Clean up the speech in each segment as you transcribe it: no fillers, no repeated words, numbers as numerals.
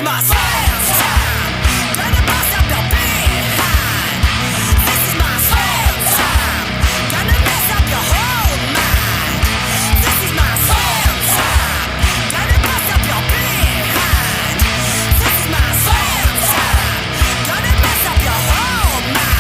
my slam time. Gonna bust up your behind. This is my slam time. Gonna mess up your whole mind. This is my slam time. Gonna bust up your behind. This is my slam time. Gonna mess up your whole mind.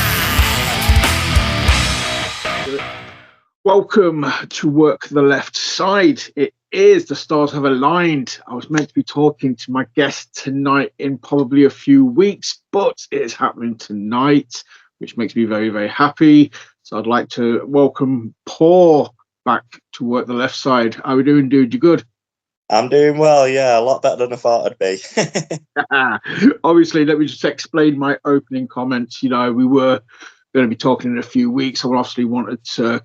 Welcome to Work the Left Side. It is the stars have aligned. I was meant to be talking to my guest tonight in probably a few weeks, but it is happening tonight, which makes me very, very happy. So I'd like to welcome Paul back to Work the Left Side. How are we doing, dude? You good? I'm doing well, yeah, a lot better than I thought I'd be. Obviously, let me just explain my opening comments. You know, we were going to be talking in a few weeks. I obviously wanted to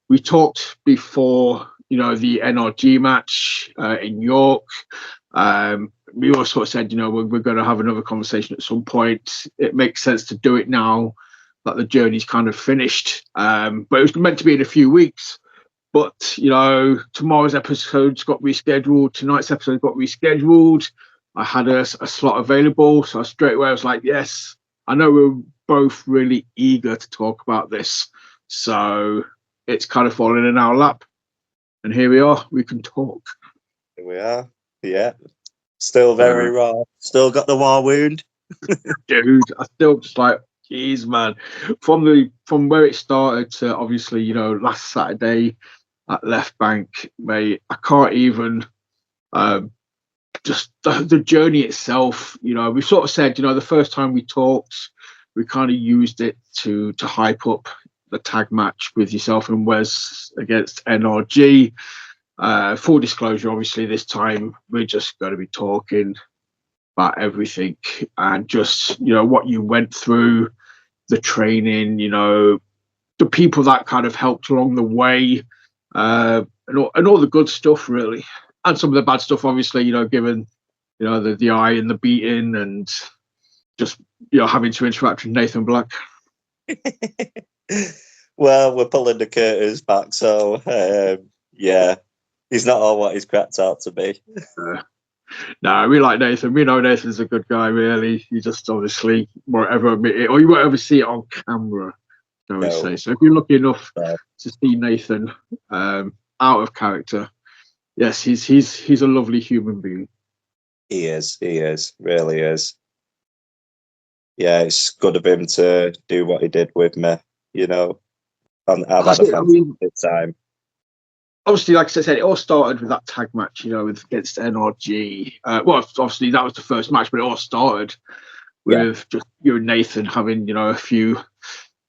we talked before, you know, the NRG match in York. We all sort of said, you know, we're going to have another conversation at some point. It makes sense to do it now that the journey's kind of finished. But it was meant to be in a few weeks. But, you know, tomorrow's episode's got rescheduled. Tonight's episode got rescheduled. I had a slot available. So straight away I was like, yes, I know we're both really eager to talk about this. So it's kind of fallen in our lap. And here we are. We can talk. Here we are. Yeah. Still very raw. Still got the war wound. Dude, I still just like, geez, man. From where it started to obviously, you know, last Saturday at Left Bank, mate, I can't even just the journey itself, you know, we sort of said, you know, the first time we talked, we kind of used it to hype up the tag match with yourself and Wes against NRG. Full disclosure, obviously, this time we're just going to be talking about everything and just, you know, what you went through, the training, you know, the people that kind of helped along the way, and all the good stuff, really. And some of the bad stuff, obviously, you know, given, you know, the eye and the beating and just, you know, having to interact with Nathan Black. Well, we're pulling the curtains back, so yeah, he's not all what he's cracked out to be. No, we like Nathan. We know Nathan's a good guy, really. You just obviously won't ever admit it, or you won't ever see it on camera, shall we say. So if you're lucky enough to see Nathan out of character, yes, he's a lovely human being. He is, really is. Yeah, it's good of him to do what he did with me, you know. And I've had a fantastic time. Obviously, like I said, it all started with that tag match, you know, against NRG. Well, obviously that was the first match, but it all started with just you and Nathan having, you know, a few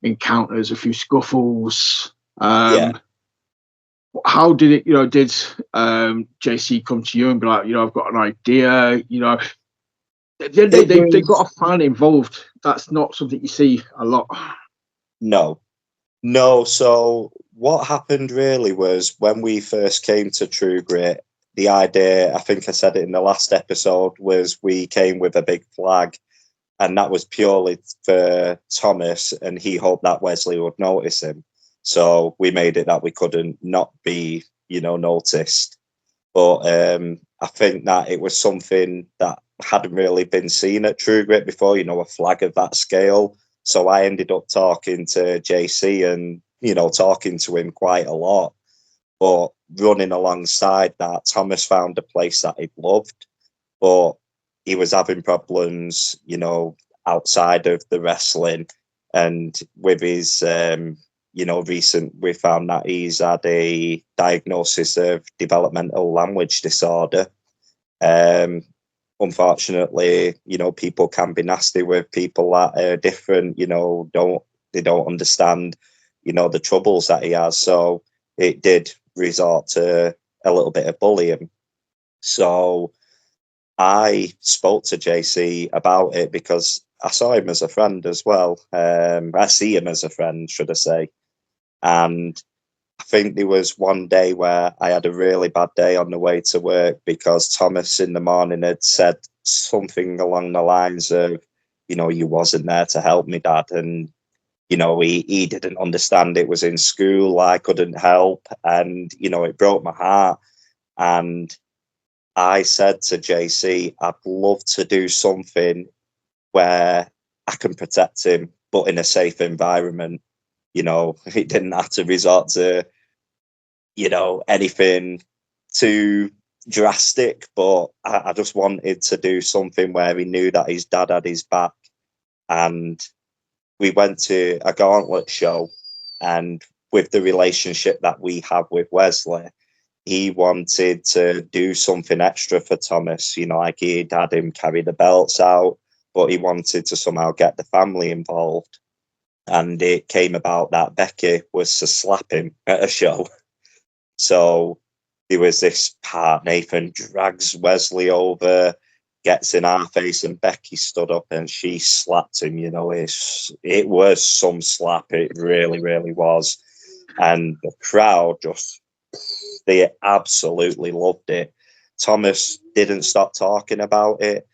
encounters, a few scuffles. How did it, you know, did JC come to you and be like, you know, I've got an idea, you know? They got a fan involved. That's not something you see a lot. No. So what happened really was when we first came to True Grit, the idea, I think I said it in the last episode, was we came with a big flag, and that was purely for Thomas, and he hoped that Wesley would notice him. So we made it that we couldn't not be, you know, noticed. But I think that it was something that hadn't really been seen at True Grit before, you know, a flag of that scale. So I ended up talking to JC and, you know, talking to him quite a lot. But running alongside that, Thomas found a place that he loved, but he was having problems, you know, outside of the wrestling. And with his, you know, we found that he's had a diagnosis of developmental language disorder. Unfortunately, you know, people can be nasty with people that are different, you know, they don't understand, you know, the troubles that he has. So it did resort to a little bit of bullying. So I spoke to JC about it because I saw him as a friend as well. I see him as a friend, should I say. And I think there was one day where I had a really bad day on the way to work because Thomas in the morning had said something along the lines of, you know, you wasn't there to help me, Dad. And, you know, he didn't understand it was in school. I couldn't help. And, you know, it broke my heart. And I said to JC, I'd love to do something where I can protect him, but in a safe environment. You know, he didn't have to resort to, you know, anything too drastic, but I just wanted to do something where he knew that his dad had his back. And we went to a gauntlet show, and with the relationship that we have with Wesley, he wanted to do something extra for Thomas. You know, like he'd had him carry the belts out, but he wanted to somehow get the family involved. And it came about that Becky was to slap him at a show. So there was this part, Nathan drags Wesley over, gets in our face, and Becky stood up and she slapped him. You know, it was some slap. It really, really was. And the crowd they absolutely loved it. Thomas didn't stop talking about it.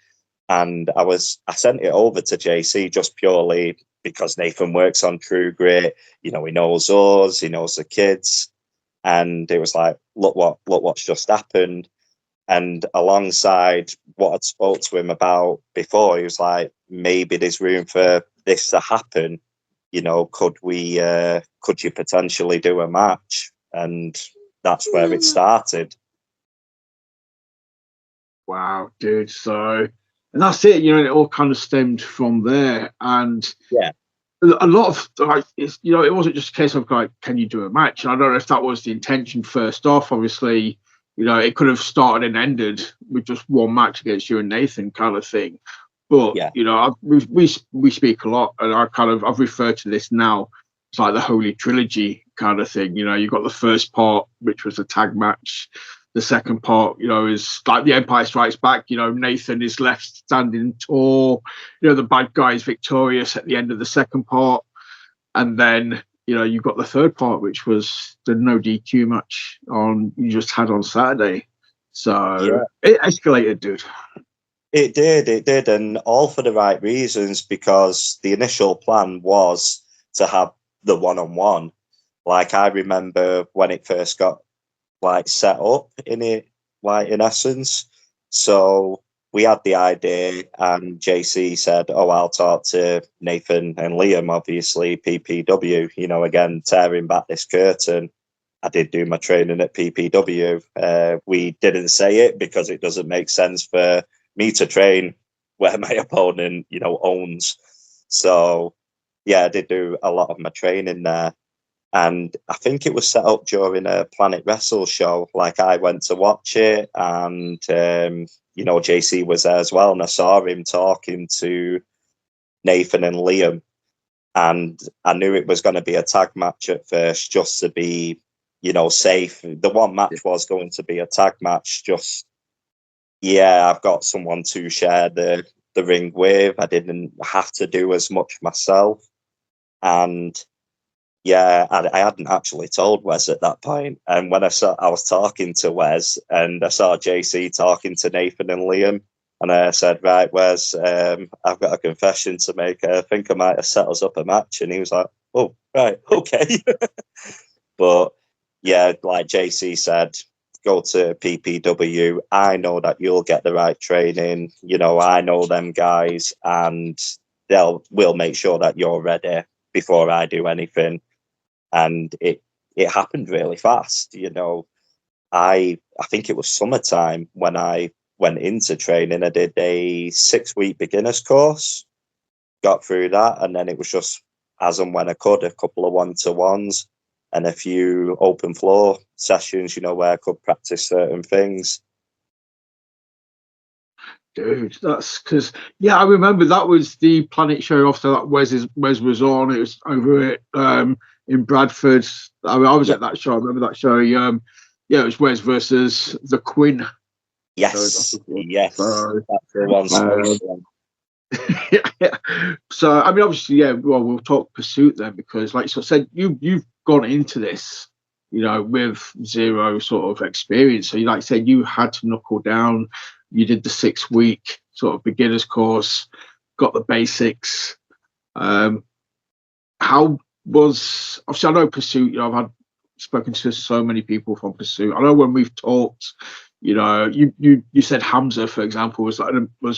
And I sent it over to JC just purely because Nathan works on True Grit. You know, he knows us, he knows the kids. And it was like, look what's just happened. And alongside what I'd spoke to him about before, he was like, maybe there's room for this to happen. You know, could you potentially do a match? And that's where it started. Wow, dude. So, and that's it. You know, it all kind of stemmed from there. And Yeah, a lot of like, it's, you know, it wasn't just a case of like, can you do a match? And I don't know if that was the intention first off. Obviously, you know, it could have started and ended with just one match against you and Nathan kind of thing. But yeah, you know, we speak a lot, and I've referred to this now. It's like the holy trilogy kind of thing. You know, you got the first part, which was a tag match. The second part, you know, is like the Empire Strikes Back. You know, Nathan is left standing tall. You know, the bad guy is victorious at the end of the second part, and then you know you've got the third part, which was the no DQ match you just had on Saturday. So yeah. it escalated, dude. It did, and all for the right reasons, because the initial plan was to have the one-on-one. Like, I remember when it first got like set up in it, like in essence. So we had the idea, and JC said, "Oh, I'll talk to Nathan and Liam, obviously PPW." You know, again tearing back this curtain. I did do my training at PPW. We didn't say it because it doesn't make sense for me to train where my opponent, you know, owns. So yeah, I did do a lot of my training there. And I think it was set up during a Planet Wrestle show. Like, I went to watch it, and you know, JC was there as well, and I saw him talking to Nathan and Liam, and I knew it was going to be a tag match at first, just to be, you know, safe. The one match was going to be a tag match, just, yeah, I've got someone to share the ring with. I didn't have to do as much myself. And yeah, I hadn't actually told Wes at that point. And when I was talking to Wes, and I saw JC talking to Nathan and Liam, and I said, "Right, Wes, I've got a confession to make. I think I might have set us up a match." And he was like, "Oh, right, okay." But yeah, like JC said, go to PPW. I know that you'll get the right training. You know, I know them guys, and we'll make sure that you're ready before I do anything. And it happened really fast. You know, I think it was summertime when I went into training. I did a 6-week beginners course, got through that, and then it was just as and when I could, a couple of 1-to-1s and a few open floor sessions, you know, where I could practice certain things. Dude, that's because I remember that was the Planet show after that Wes was on. It was over at in Bradford. I was at that show. I remember that show. It was Wes versus the Quinn. Yes, yes, So, that's the one. So I mean, obviously, well, we'll talk Pursuit then, because, like I said, you've gone into this, you know, with zero sort of experience. So, like I said, you had to knuckle down. You did the 6-week sort of beginners course, got the basics. How was, obviously, I know Pursuit, you know, I've spoken to so many people from Pursuit. I know when we've talked, You know, you said Hamza, for example, was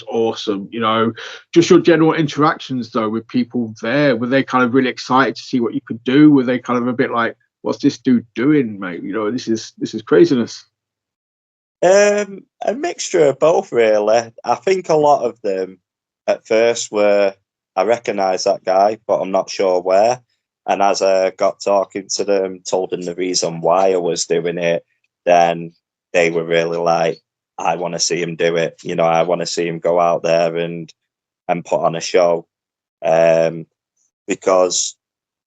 awesome. You know, just your general interactions though with people there, were they kind of really excited to see what you could do? Were they kind of a bit like, "What's this dude doing, mate? You know, this is craziness." A mixture of both, really. I think a lot of them at first were, I recognise that guy, but I'm not sure where. And as I got talking to them, told them the reason why I was doing it, then they were really like, I want to see him do it. You know, I want to see him go out there and put on a show. Um, because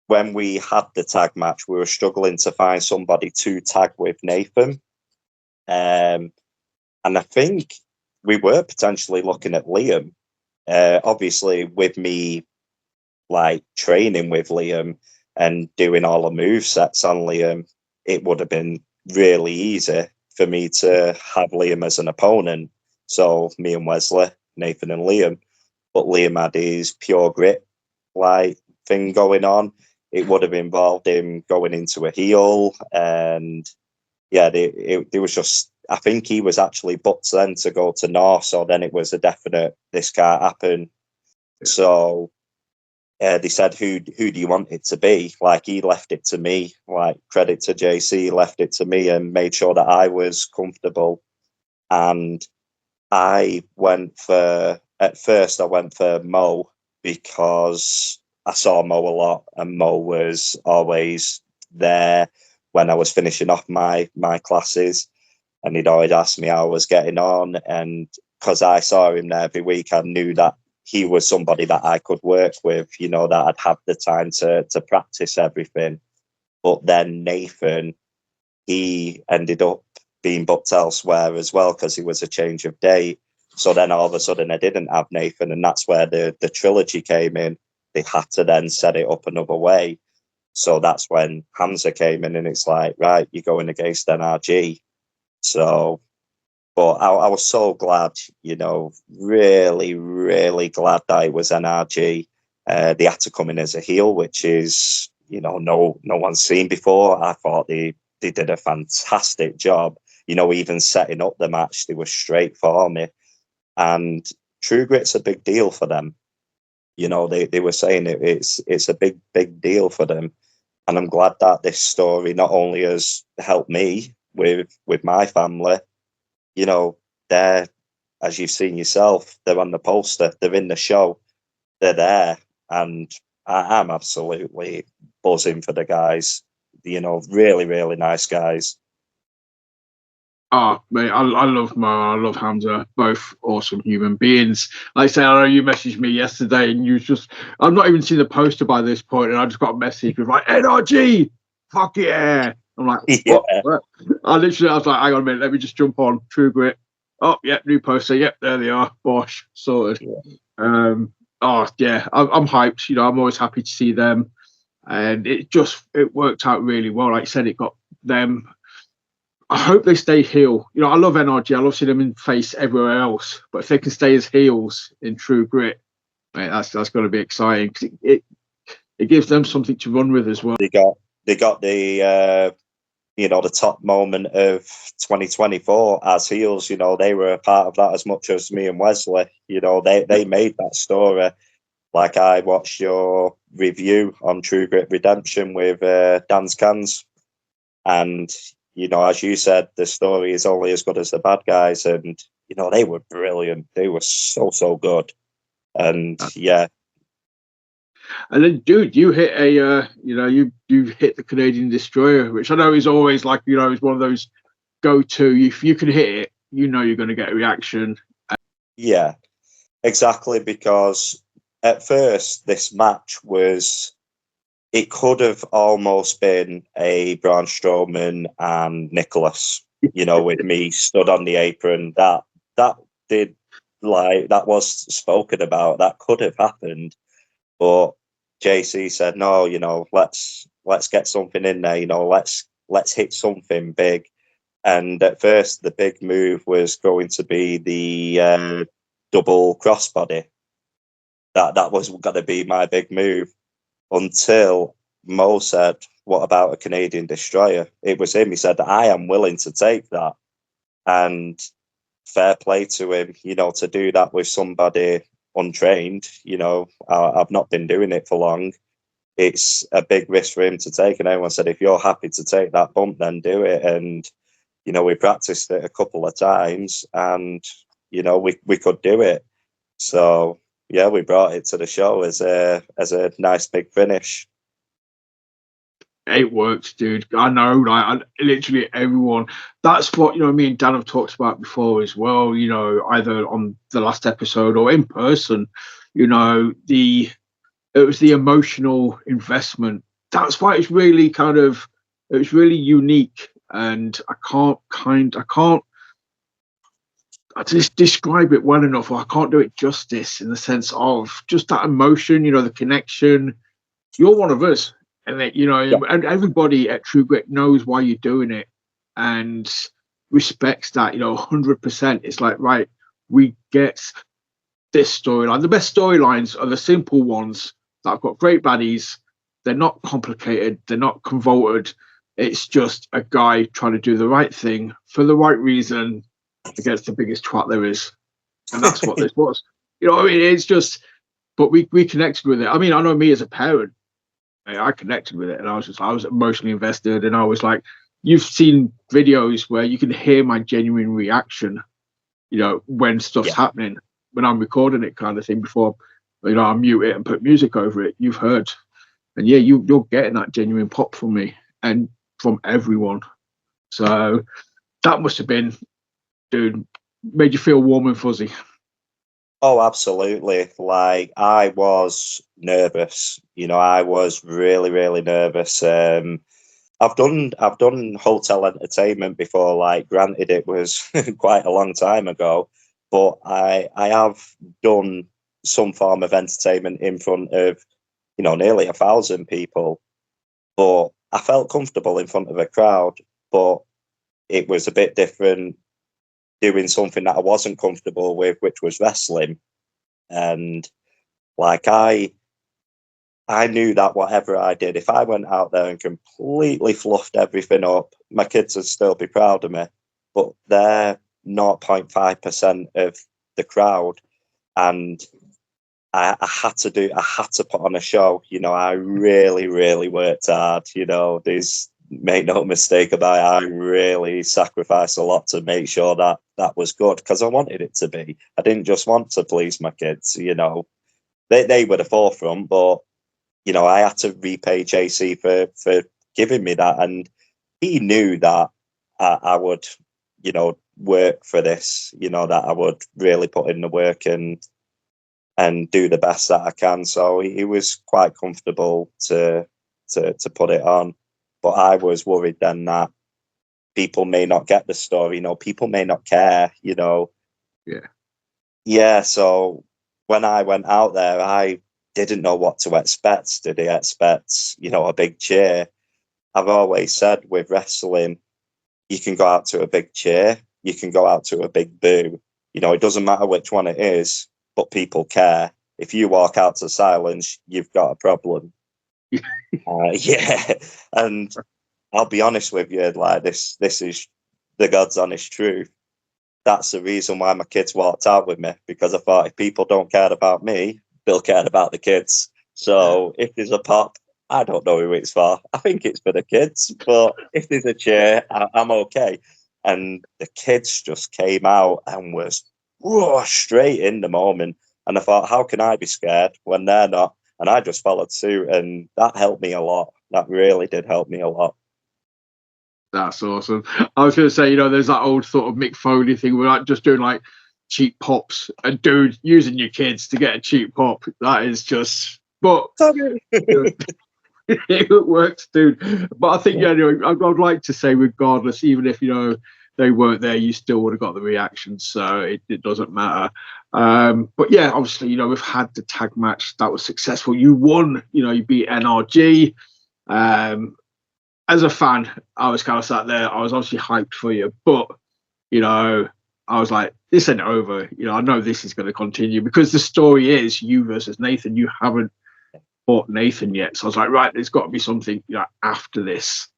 when we had the tag match, we were struggling to find somebody to tag with Nathan. Um, and I think we were potentially looking at Liam. Obviously, with me like training with Liam and doing all the move sets on Liam, it would have been really easy for me to have Liam as an opponent. So me and Wesley, Nathan and Liam, but Liam had his pure grit like thing going on. It would have involved him going into a heel, and yeah, it was just. I think he was actually booked then to go to North, so then it was a definite this can't happen. So they said, who do you want it to be? Like, he left it to me. Like, credit to JC, left it to me and made sure that I was comfortable. And I went for, at first, I went for Mo because I saw Mo a lot, and Mo was always there when I was finishing off my classes. And he'd always ask me how I was getting on. And because I saw him there every week, I knew that he was somebody that I could work with, you know, that I'd have the time to practice everything. But then Nathan, he ended up being booked elsewhere as well because he was a change of date. So then all of a sudden I didn't have Nathan, and that's where the trilogy came in. They had to then set it up another way. So that's when Hamza came in, and it's like, right, you're going against NRG. So, but I was so glad, you know, really, really glad that it was NRG. They had to come in as a heel, which is, you know, no one's seen before. I thought they did a fantastic job. You know, even setting up the match, they were straight for me. And True Grit's a big deal for them. You know, they were saying it's a big deal for them. And I'm glad that this story not only has helped me with my family, you know, they're, as you've seen yourself, they're on the poster, they're in the show, they're there. And I'm absolutely buzzing for the guys, you know, really, really nice guys. Oh, mate, I love Mo, I love Hamza, both awesome human beings. Like I say, I know you messaged me yesterday, and you just, I've not even seen the poster by this point, and I just got a message with like, NRG, fuck yeah. I'm like, Yeah. what? I was like, hang on a minute, let me just jump on True Grit. Oh, yeah, new poster. Yep, there they are. Bosh, sorted. Yeah. Oh, yeah, I'm hyped. You know, I'm always happy to see them. And it worked out really well. Like I said, it got them. I hope they stay heel. You know, I love NRG. I love seeing them in face everywhere else. But if they can stay as heels in True Grit, mate, that's going to be exciting. 'Cause it gives them something to run with as well. They got the you know, the top moment of 2024 as heels. You know, they were a part of that as much as me and Wesley. You know, they made that story. Like, I watched your review on True Grit Redemption with Dan's Cans, and you know, as you said, the story is only as good as the bad guys, and you know, they were brilliant. They were so good, and yeah. And then, dude, you hit you hit the Canadian Destroyer, which I know is always like, you know, is one of those go-to. If you can hit it, you know you're going to get a reaction. Yeah, exactly. Because at first, this match was, it could have almost been a Braun Strowman and Nicholas, you know, with me stood on the apron. That did, like, that was spoken about. That could have happened. But JC said, no, you know, let's get something in there, you know, let's hit something big. And at first, the big move was going to be the double crossbody. That was going to be my big move, until Mo said, what about a Canadian Destroyer? It was him. He said, I am willing to take that. And fair play to him, you know, to do that with somebody untrained. You know, I've not been doing it for long. It's a big risk for him to take. And everyone said, if you're happy to take that bump, then do it. And, you know, we practiced it a couple of times and, you know, we could do it. So, yeah, we brought it to the show as a nice big finish. It works, dude. I know, like, literally everyone. That's what, you know, me and Dan have talked about before as well, you know, either on the last episode or in person. You know, it was the emotional investment. That's why it's really it's really unique. And I just describe it well enough, or I can't do it justice in the sense of just that emotion, you know, the connection. You're one of us. And that, you know, and everybody at True Grit knows why you're doing it and respects that, you know, 100%. It's like, right, we get this storyline. The best storylines are the simple ones that have got great baddies. They're not complicated. They're not convoluted. It's just a guy trying to do the right thing for the right reason against the biggest twat there is. And that's what this was. You know what I mean? It's just, but we connected with it. I mean, I know me as a parent, I connected with it, and I was emotionally invested, and I was like, you've seen videos where you can hear my genuine reaction, you know, when stuff's happening, when I'm recording it, kind of thing. Before, you know, I mute it and put music over it. You've heard, and yeah, you're getting that genuine pop from me and from everyone. So that must have been, dude, made you feel warm and fuzzy. Oh, absolutely. Like, I was nervous. You know, I was really, really nervous. I've done hotel entertainment before. Like, granted, it was quite a long time ago, but I have done some form of entertainment in front of, you know, nearly 1,000 people. But I felt comfortable in front of a crowd, but it was a bit different doing something that I wasn't comfortable with, which was wrestling. And like, I knew that whatever I did, if I went out there and completely fluffed everything up, my kids would still be proud of me. But they're 0.5% of the crowd. And I had to put on a show. You know, I really, really worked hard. You know, make no mistake about it, I really sacrificed a lot to make sure that that was good, because I wanted it to be. I didn't just want to please my kids, you know. They were the forefront, but, you know, I had to repay JC for giving me that. And he knew that I would, you know, work for this, you know, that I would really put in the work and do the best that I can. So he was quite comfortable to put it on. But I was worried then that people may not get the story, you know, people may not care, you know. Yeah. Yeah, so when I went out there, I didn't know what to expect. Did I expect, you know, a big cheer? I've always said with wrestling, you can go out to a big cheer, you can go out to a big boo. You know, it doesn't matter which one it is, but people care. If you walk out to silence, you've got a problem. Yeah, and I'll be honest with you, like, this is the God's honest truth. That's the reason why my kids walked out with me, because I thought, if people don't care about me, they'll care about the kids. So if there's a pop, I don't know who it's for. I think it's for the kids, but if there's a cheer, I'm okay. And the kids just came out and was straight in the moment. And I thought, how can I be scared when they're not? And I just followed suit, and that helped me a lot. That really did help me a lot. That's awesome. I was going to say, you know, there's that old sort of Mick Foley thing where like just doing like cheap pops, and dude, using your kids to get a cheap pop. That is just, but it works, dude. But I think, yeah, anyway, I'd like to say, regardless, even if, you know, they weren't there, you still would have got the reaction. So it doesn't matter. But yeah, obviously, you know, we've had the tag match that was successful. You won, you know, you beat NRG. As a fan, I was kind of sat there. I was obviously hyped for you, but, you know, I was like, this ain't over. You know, I know this is going to continue, because the story is you versus Nathan. You haven't fought Nathan yet. So I was like, right, there's got to be something, you know, after this.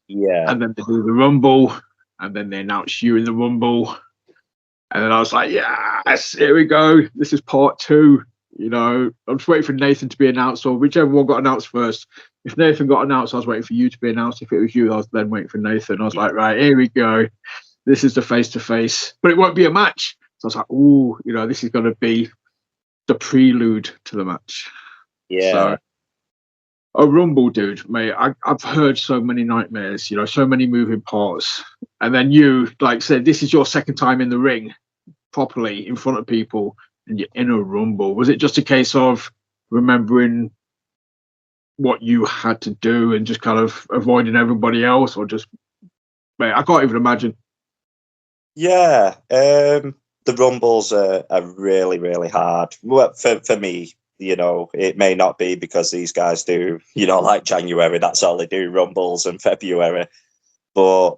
Yeah. And then they do the Rumble, and then they announced you in the Rumble. And then I was like, yes, here we go. This is part 2. You know, I'm just waiting for Nathan to be announced, or whichever one got announced first. If Nathan got announced, I was waiting for you to be announced. If it was you, I was then waiting for Nathan. I was like, right, here we go. This is the face-to-face. But it won't be a match. So I was like, ooh, you know, this is going to be the prelude to the match. Yeah. So, a Rumble, dude, mate. I've heard so many nightmares, you know, so many moving parts. And then you, like, said, this is your second time in the ring properly in front of people, and you're in a Rumble. Was it just a case of remembering what you had to do and just kind of avoiding everybody else, or just, mate, I can't even imagine. Yeah. The Rumbles are really, really hard. Well, for me, you know, it may not be because these guys do, you know, like January, that's all they do, Rumbles, and February. But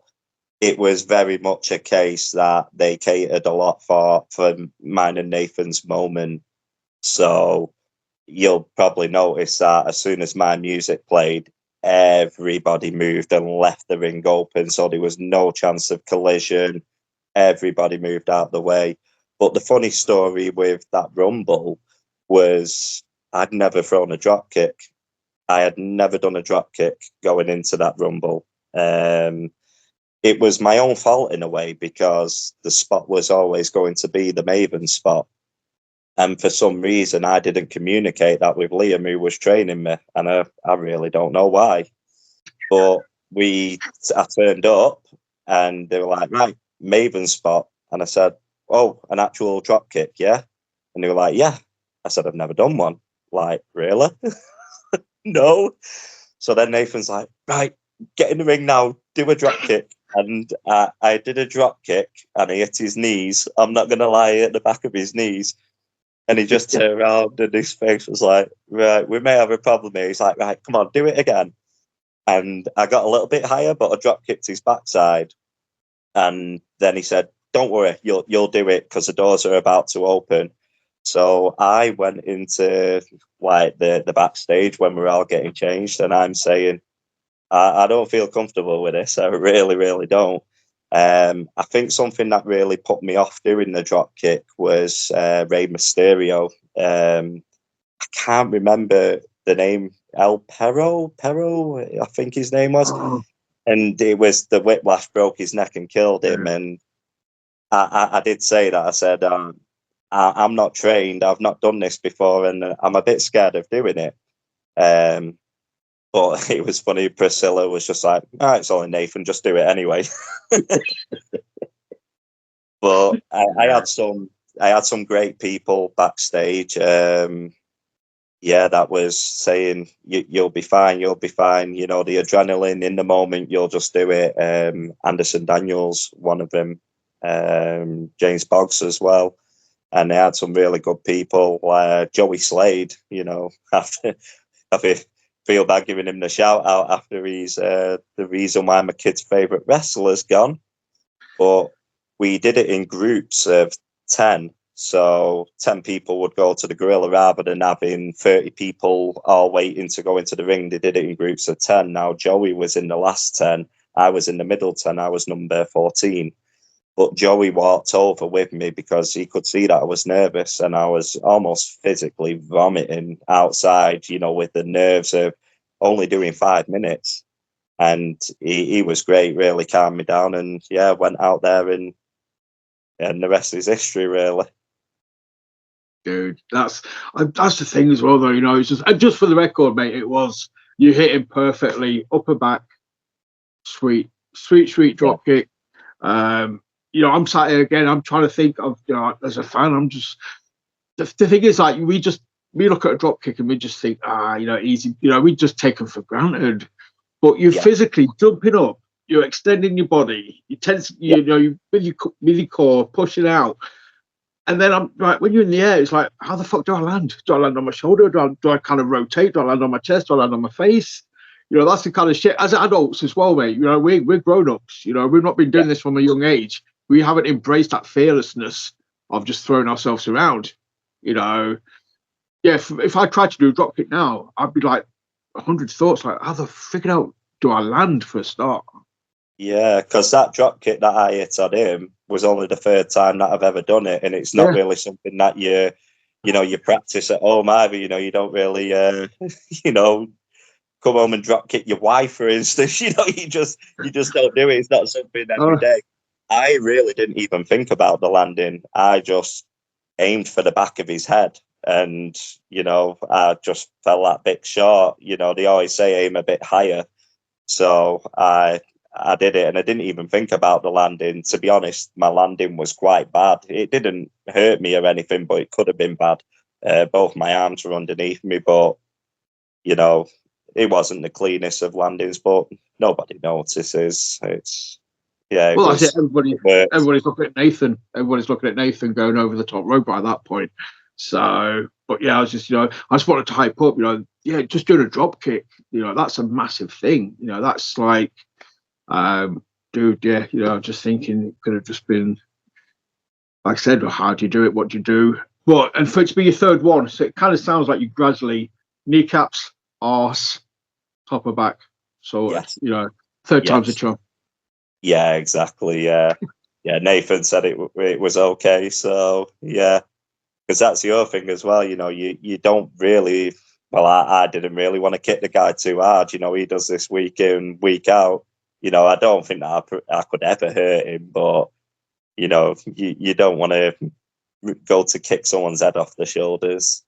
it was very much a case that they catered a lot for mine and Nathan's moment. So you'll probably notice that as soon as my music played, everybody moved and left the ring open. So there was no chance of collision. Everybody moved out the way. But the funny story with that Rumble was I'd never thrown a drop kick. I had never done a drop kick going into that Rumble. It was my own fault in a way, because the spot was always going to be the Maven spot. And for some reason, I didn't communicate that with Liam, who was training me. And I really don't know why. But I turned up and they were like, right, Maven spot. And I said, oh, an actual drop kick, yeah? And they were like, yeah. I said, I've never done one. Like, really? No. So then Nathan's like, right, get in the ring now, do a drop kick. And I did a drop kick and he hit his knees. I'm not going to lie, at the back of his knees. And he just turned around and his face was like, right, we may have a problem here. He's like, right, come on, do it again. And I got a little bit higher, but I drop kicked his backside. And then he said, don't worry, you'll do it because the doors are about to open. So I went into like the backstage when we're all getting changed, and I'm saying, I don't feel comfortable with this. I really, really don't. I think something that really put me off doing the drop kick was Rey Mysterio. I can't remember the name. El Perro, I think his name was. And it was the whiplash broke his neck and killed him. And I did say that. I said, I'm not trained. I've not done this before, and I'm a bit scared of doing it. But it was funny. Priscilla was just like, "All right, it's only Nathan. Just do it anyway." But I had some great people backstage. Yeah, that was saying you'll be fine. You'll be fine. You know, the adrenaline in the moment. You'll just do it. Anderson Daniels, one of them. James Boggs as well. And they had some really good people. Joey Slade, you know, I feel bad giving him the shout out after he's the reason why my kid's favourite wrestler's gone. But we did it in groups of 10. So 10 people would go to the gorilla rather than having 30 people all waiting to go into the ring. They did it in groups of 10. Now, Joey was in the last 10. I was in the middle 10. I was number 14. But Joey walked over with me because he could see that I was nervous and I was almost physically vomiting outside, you know, with the nerves of only doing 5 minutes. And he was great, really calmed me down. And yeah, went out there and the rest is history, really. Dude, that's the thing as well, though. You know, it's just for the record, mate. It was you hit him perfectly, upper back, sweet drop kick. You know, I'm sat here again. I'm trying to think of, you know, as a fan. I'm just the thing is, like, we look at a drop kick and we just think, you know, easy. You know, we just take them for granted. But you're physically jumping up, you're extending your body, you tense, you know, you with your core, pushing out. And then I'm like, when you're in the air, it's like, how the fuck do I land? Do I land on my shoulder? Do I kind of rotate? Do I land on my chest? Do I land on my face? You know, that's the kind of shit. As adults as well, mate. You know, we're grown-ups. You know, we've not been doing this from a young age. We haven't embraced that fearlessness of just throwing ourselves around. You know, yeah. If I tried to do a drop kick now, I'd be like 100 thoughts. Like, how the freaking hell do I land for a start? Yeah, because that drop kick that I hit on him was only the third time that I've ever done it, and it's not really something that you practice at home either. You don't really, come home and drop kick your wife, for instance. You just don't do it. It's not something every day. I really didn't even think about the landing. I just aimed for the back of his head, and I just fell that bit short. They always say aim a bit higher, so I did it, and I didn't even think about the landing. To be honest, my landing was quite bad. It didn't hurt me or anything, but it could have been bad. Both my arms were underneath me, but it wasn't the cleanest of landings. But nobody notices. Well, that's it. Everybody's looking at Nathan. Everybody's looking at Nathan going over the top rope by that point. So, but yeah, I just wanted to hype up. Just doing a drop kick. That's a massive thing. That's like, dude. Yeah, just thinking it could have just been, like I said, how do you do it? What do you do? But and for it to be your third one, so it kind of sounds like you gradually kneecaps, arse, top or back. So yes. third time's a charm. Yeah, exactly. Yeah. Nathan said it was okay. So yeah, because that's the other thing as well. You don't really. Well, I didn't really want to kick the guy too hard. He does this week in, week out. I don't think that I could ever hurt him, but you don't want to go to kick someone's head off the shoulders.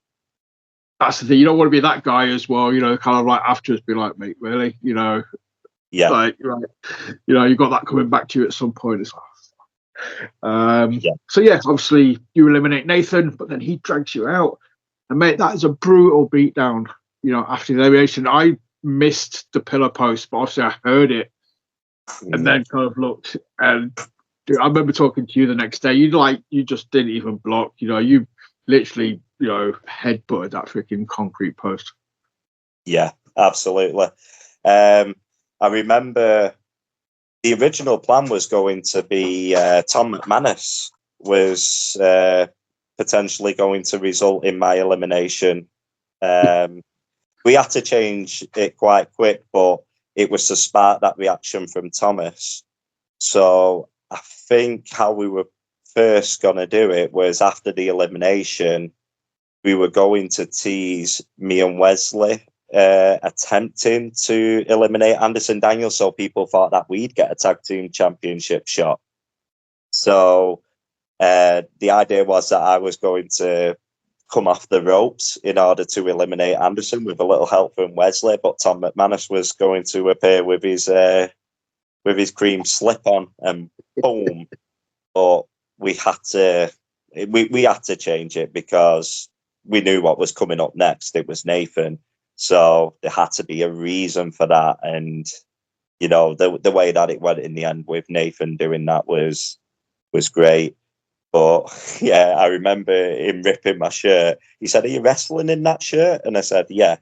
That's the thing. You don't want to be that guy as well. Kind of like afterwards, be like, mate, really, Yeah. Like, right. You got that coming back to you at some point as well. So yeah, obviously you eliminate Nathan, but then he drags you out, and mate, that is a brutal beatdown. After the elimination, I missed the pillar post, but obviously I heard it, and then kind of looked, and dude, I remember talking to you the next day. You just didn't even block. You literally headbutted that freaking concrete post. Yeah, absolutely. I remember the original plan was going to be Tom McManus was potentially going to result in my elimination. We had to change it quite quick, but it was to spark that reaction from Thomas. So I think how we were first going to do it was after the elimination, we were going to tease me and Wesley attempting to eliminate Anderson Daniels, so people thought that we'd get a tag team championship shot. So the idea was that I was going to come off the ropes in order to eliminate Anderson with a little help from Wesley, but Tom McManus was going to appear with his cream slip on, and boom. But we had to change it because we knew what was coming up next. It was Nathan. So there had to be a reason for that. And, the way that it went in the end with Nathan doing that was great. But yeah, I remember him ripping my shirt. He said, "Are you wrestling in that shirt?" And I said, yeah.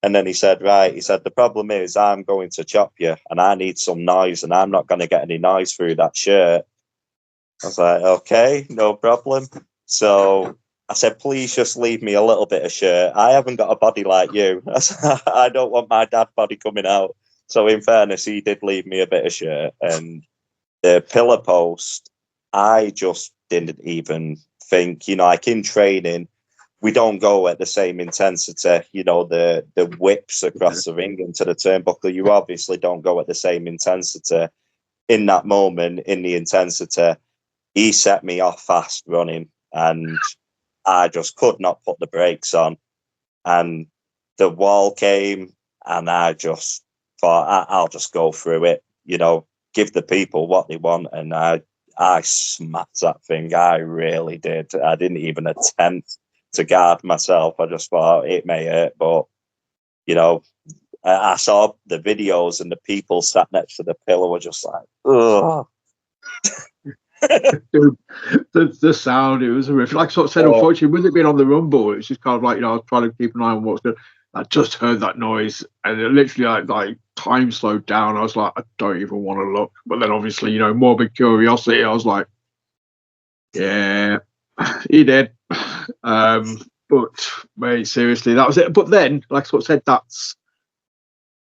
And then he said, right, the problem is I'm going to chop you and I need some noise and I'm not going to get any noise through that shirt. I was like, okay, no problem. So I said, please just leave me a little bit of shirt. I haven't got a body like you. I don't want my dad body coming out. So in fairness, he did leave me a bit of shirt. And the pillar post, I just didn't even think, like in training, we don't go at the same intensity, the whips across the ring into the turnbuckle. You obviously don't go at the same intensity. In that moment, in the intensity, he set me off fast running, and I just could not put the brakes on. And the wall came, and I just thought, I'll just go through it, give the people what they want. And I smacked that thing. I really did. I didn't even attempt to guard myself. I just thought it may hurt, but I saw the videos and the people sat next to the pillar were just like, ugh. Dude, the sound, it was horrific. Like I sort of said, unfortunately, with it being on the Rumble, it's just kind of like, I was trying to keep an eye on what's going on. I just heard that noise, and it literally like time slowed down. I was like, I don't even want to look. But then obviously, morbid curiosity, I was like, yeah, he did. But mate, seriously, that was it. But then, like I sort of said, that's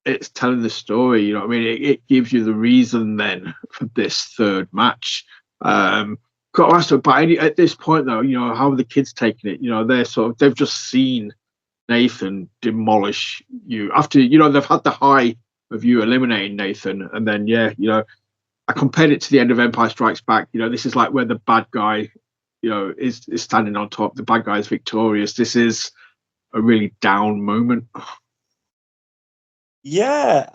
it's telling the story. You know what I mean? It gives you the reason then for this third match. Got to ask her, but at this point though, you know, how are the kids taking it? You know, they've just seen Nathan demolish you after, you know, they've had the high of you eliminating Nathan, and then you know, I compared it to the end of Empire Strikes Back. You know, this is like where the bad guy, you know, is standing on top. The bad guy is victorious. This is a really down moment. Yeah,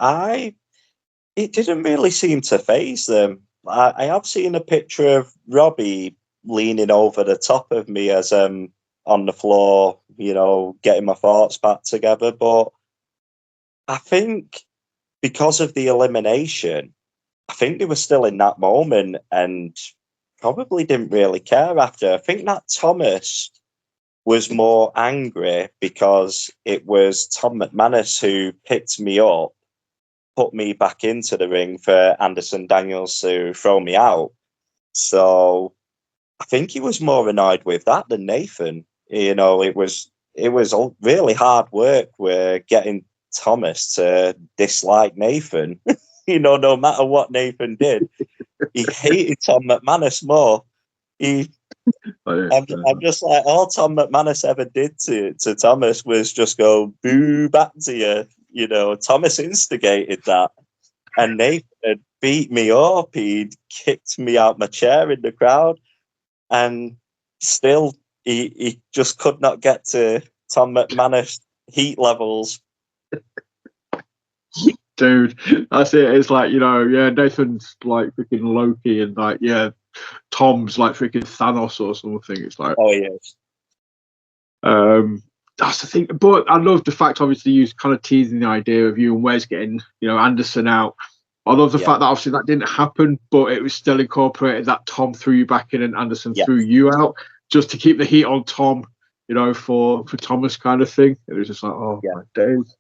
it didn't really seem to faze them. I have seen a picture of Robbie leaning over the top of me as on the floor, you know, getting my thoughts back together. But I think because of the elimination, I think they were still in that moment and probably didn't really care after. I think that Thomas was more angry because it was Tom McManus who picked me up, put me back into the ring for Anderson Daniels to throw me out. So I think he was more annoyed with that than Nathan. You know, it was really hard work with getting Thomas to dislike Nathan. You know, no matter what Nathan did, he hated Tom McManus more. I'm just like, all Tom McManus ever did to Thomas was just go boo back to you. You know, Thomas instigated that, and Nathan had beat me up. He'd kicked me out my chair in the crowd, and still he just could not get to Tom McManus heat levels. Dude, that's it. It's like, you know, Nathan's like freaking Loki, and like, Tom's like freaking Thanos or something. It's like, oh yes. That's the thing. But I love the fact, obviously, you kind of teasing the idea of you and Wes getting, you know, Anderson out. I love the fact that obviously that didn't happen, but it was still incorporated that Tom threw you back in and Anderson threw you out just to keep the heat on Tom, you know, for Thomas kind of thing. It was just like, oh my days.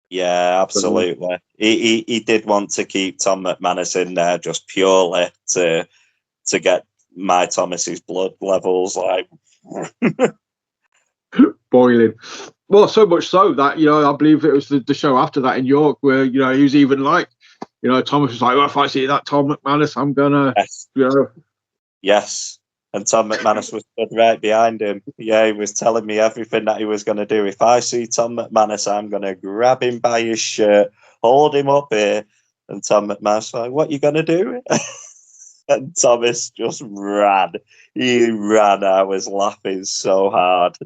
Yeah, absolutely. He did want to keep Tom McManus in there just purely to get my Thomas's blood levels like boiling. Well, so much so that, you know, I believe it was the show after that in York where, you know, he was even like, you know, Thomas was like, well, if I see that Tom McManus, I'm gonna, you know. Yes. And Tom McManus was stood right behind him. Yeah, he was telling me everything that he was going to do. If I see Tom McManus, I'm going to grab him by his shirt, hold him up here. And Tom McManus was like, what you going to do? And Thomas just ran. He ran. I was laughing so hard.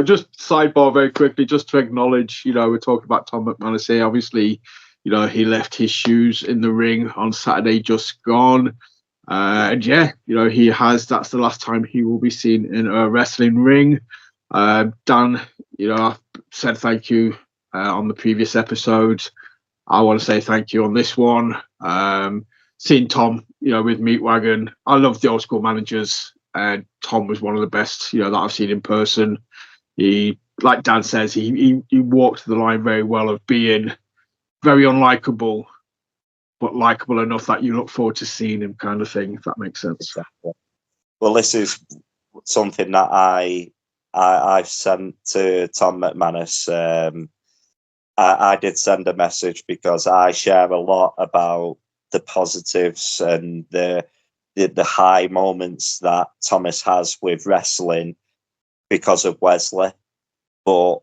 Just sidebar very quickly, just to acknowledge, you know, we're talking about Tom McManus here. Obviously, you know, he left his shoes in the ring on Saturday just gone. And you know, that's the last time he will be seen in a wrestling ring. Dan, you know, I've said thank you on the previous episode. I want to say thank you on this one. Seeing Tom, you know, with Meat Wagon, I love the old school managers. Tom was one of the best, you know, that I've seen in person. He, like Dan says, he walked the line very well of being very unlikable, but likable enough that you look forward to seeing him, kind of thing, if that makes sense. Exactly. Well, this is something that I've sent to Tom McManus. I did send a message because I share a lot about the positives and the high moments that Thomas has with wrestling because of Wesley, but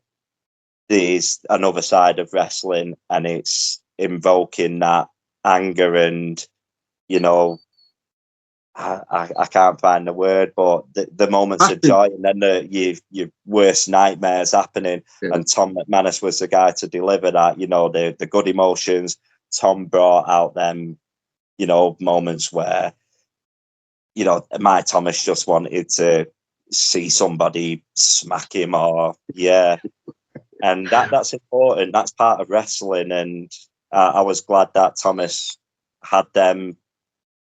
there's another side of wrestling, and it's invoking that anger and, you know, I can't find the word, but the moments of joy, and then your worst nightmares happening. And Tom McManus was the guy to deliver that, you know, the good emotions. Tom brought out them, you know, moments where, you know, my Thomas just wanted to see somebody smack him or, and that's important. That's part of wrestling. And I was glad that Thomas had them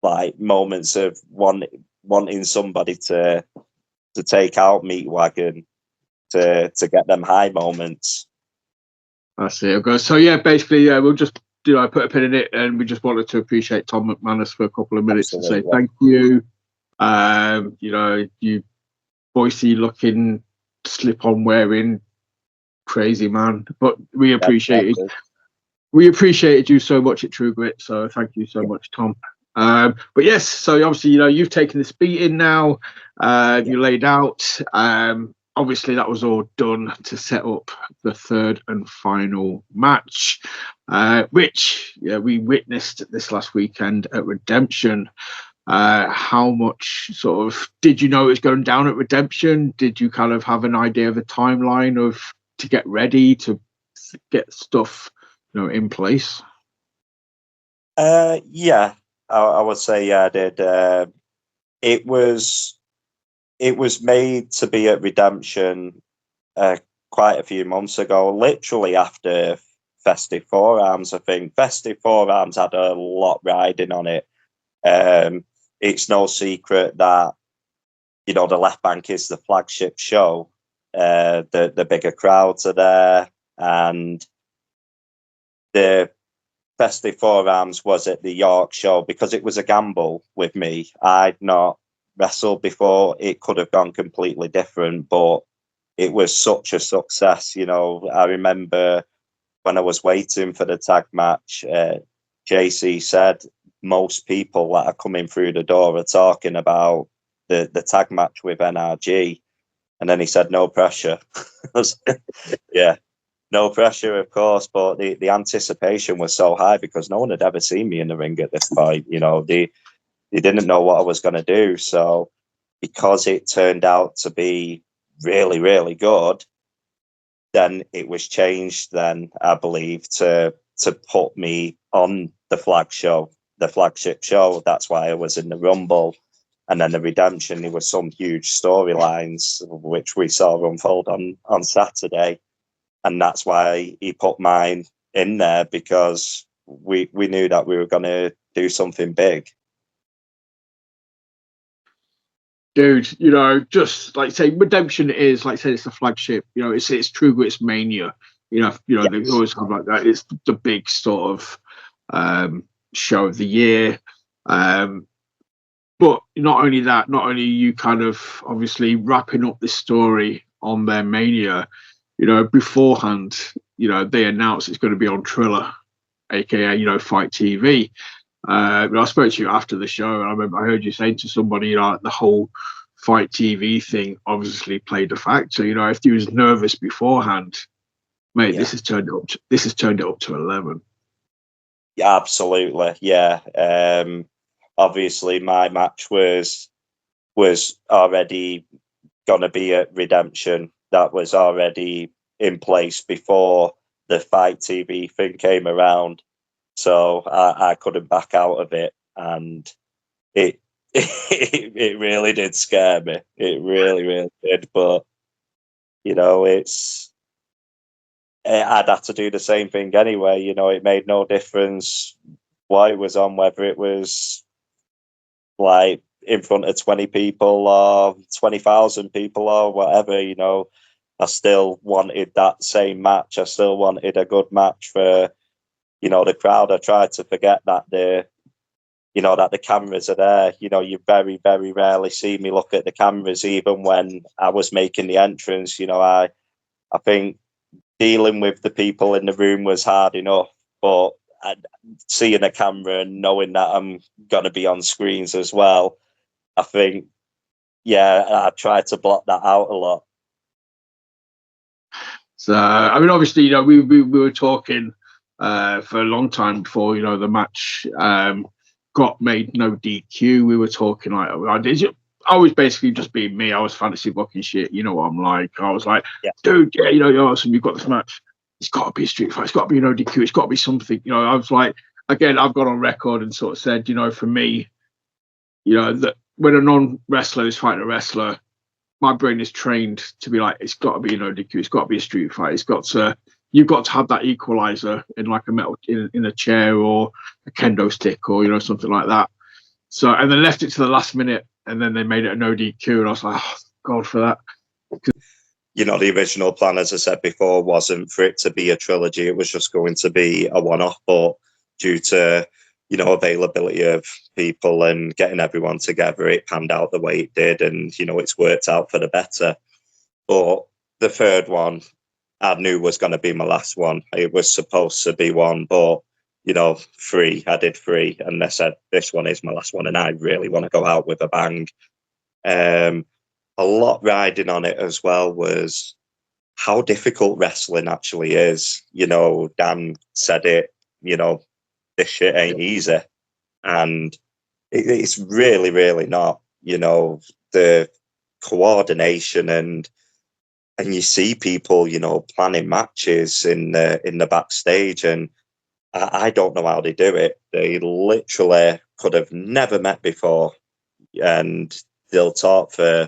like moments of wanting somebody to take out Meat Wagon to get them high moments. That's it. Okay. So basically, we'll just, you know, put a pin in it, and we just wanted to appreciate Tom McManus for a couple of minutes to say thank you. You know, you Boise looking slip-on wearing crazy, man. But we appreciated Definitely. we appreciated you so much at True Grit. So thank you so much, Tom. But yes, so obviously, you've taken this beating now. You laid out. Obviously, that was all done to set up the third and final match, which we witnessed this last weekend at Redemption. How much sort of did you know it was going down at Redemption? Did you kind of have an idea of the timeline of to get ready to get stuff, in place? Yeah, I would say I did. It was made to be at Redemption quite a few months ago, literally after Festive Forearms. I think Festive Forearms had a lot riding on it. It's no secret that the Left Bank is the flagship show. The bigger crowds are there, and the Festive Forearms was at the York show because it was a gamble with me. I'd not wrestled before. It could have gone completely different, but it was such a success. I remember when I was waiting for the tag match, JC said most people that are coming through the door are talking about the tag match with NRG. And then he said, no pressure. Yeah, no pressure, of course. But the anticipation was so high because no one had ever seen me in the ring at this point. They didn't know what I was going to do. So because it turned out to be really, really good, then it was changed then, I believe, to put me on the flagship show. That's why I was in the Rumble. And then the Redemption, there were some huge storylines, which we saw unfold on Saturday. And that's why he put mine in there, because we knew that we were going to do something big. Dude, just like say Redemption is like say it's the flagship, it's True Grit's Mania. They always have like that. It's the big sort of show of the year. But not only that, not only you kind of obviously wrapping up this story on their Mania, beforehand, they announced it's going to be on Triller, aka Fight TV. But I spoke to you after the show, and I remember I heard you saying to somebody, the whole Fight TV thing obviously played a factor. If you was nervous beforehand, mate, this has turned it up to 11. Yeah, absolutely. Yeah. Obviously, my match was already going to be at Redemption. That was already in place before the Fight TV thing came around. So I couldn't back out of it, and it it really did scare me. It really, really did. But I'd have to do the same thing anyway. It made no difference what it was on, whether it was like in front of 20 people or 20,000 people or whatever. I still wanted that same match. I still wanted a good match for the crowd. I tried to forget that the cameras are there. You very, very rarely see me look at the cameras, even when I was making the entrance. I think dealing with the people in the room was hard enough, but seeing a camera and knowing that I'm going to be on screens as well, I think, I tried to block that out a lot. So, I mean, obviously, we were talking for a long time before, the match got made no DQ. We were talking like, I was basically just being me. I was fantasy booking shit. You know what I'm like. I was like, dude, you're awesome. You've got this match. It's got to be a street fight. It's got to be no DQ. It's got to be something. I was like, again, I've gone on record and sort of said, for me, that when a non-wrestler is fighting a wrestler, my brain is trained to be like, it's got to be no DQ. It's got to be a street fight. You've got to have that equalizer in like a metal in a chair or a kendo stick or something like that. So and then left it to the last minute, and then they made it a no DQ, and I was like, oh, God for that. The original plan, as I said before, wasn't for it to be a trilogy. It was just going to be a one-off, but due to availability of people and getting everyone together, it panned out the way it did, and it's worked out for the better. But the third one, I knew was going to be my last one. It was supposed to be one, but you know, 3. I did 3, and they said this one is my last one, and I really want to go out with a bang. A lot riding on it as well was how difficult wrestling actually is. You know, Dan said it. You know, this shit ain't easy, and it's really, really not. You know, the coordination and you see people, you know, planning matches in the backstage, and I don't know how they do it. They literally could have never met before, and they'll talk for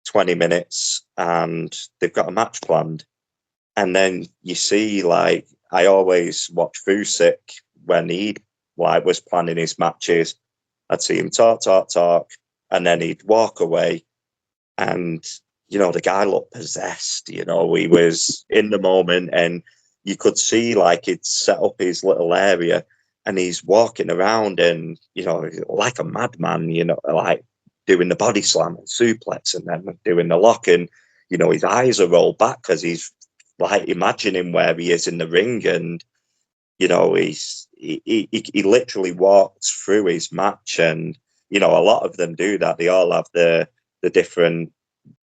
20 minutes, and they've got a match planned. And then you see, like, I always watch Fusick when he was planning his matches. I'd see him talk, and then he'd walk away, and you know, the guy looked possessed. You know, he was in the moment, and you could see like he'd set up his little area, and he's walking around, and you know, like a madman. You know, like doing the body slam and suplex, and then doing the lock, and you know, his eyes are rolled back because he's like imagining where he is in the ring, and you know, he literally walks through his match, and you know, a lot of them do that. They all have the different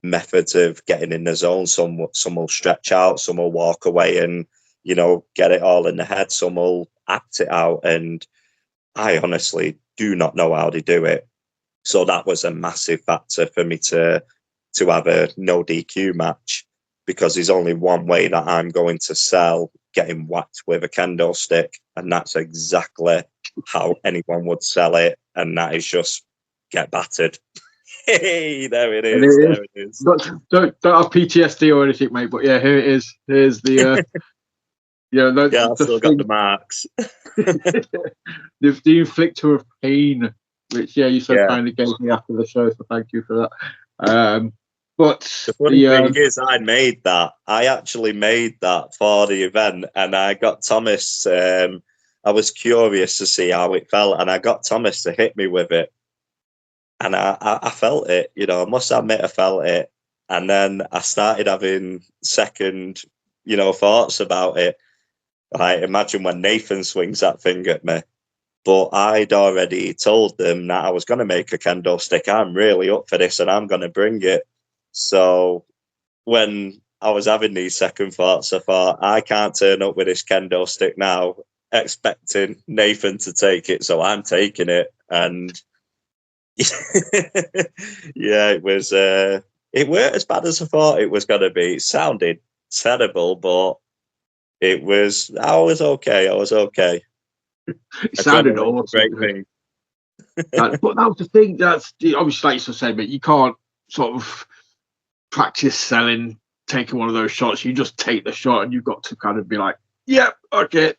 methods of getting in the zone. Some will stretch out, some will walk away and, you know, get it all in the head. Some will act it out, and I honestly do not know how they do it. So that was a massive factor for me to have a no DQ match, because there's only one way that I'm going to sell getting whacked with a kendo stick, and that's exactly how anyone would sell it, and that is just get battered. Hey, there it is. There it is. Don't have PTSD or anything, mate. But yeah, here it is. Here's the I've still got the marks. the inflictor of pain, which you so kindly gave me after the show. So thank you for that. But the funny thing is, I made that. I actually made that for the event, and I got Thomas. I was curious to see how it felt, and I got Thomas to hit me with it. And I felt it, you know, I must admit I felt it. And then I started having second, you know, thoughts about it. Like, imagine when Nathan swings that thing at me. But I'd already told them that I was going to make a kendo stick. I'm really up for this, and I'm going to bring it. So when I was having these second thoughts, I thought, I can't turn up with this kendo stick now, expecting Nathan to take it. So I'm taking it. And yeah, it was. It weren't as bad as I thought it was going to be. It sounded terrible, but it was. I was okay. It sounded awesome. Great thing. But that was the thing. That's obviously, like you said, but you can't sort of practice selling, taking one of those shots. You just take the shot, and you've got to kind of be like, "Yep, okay."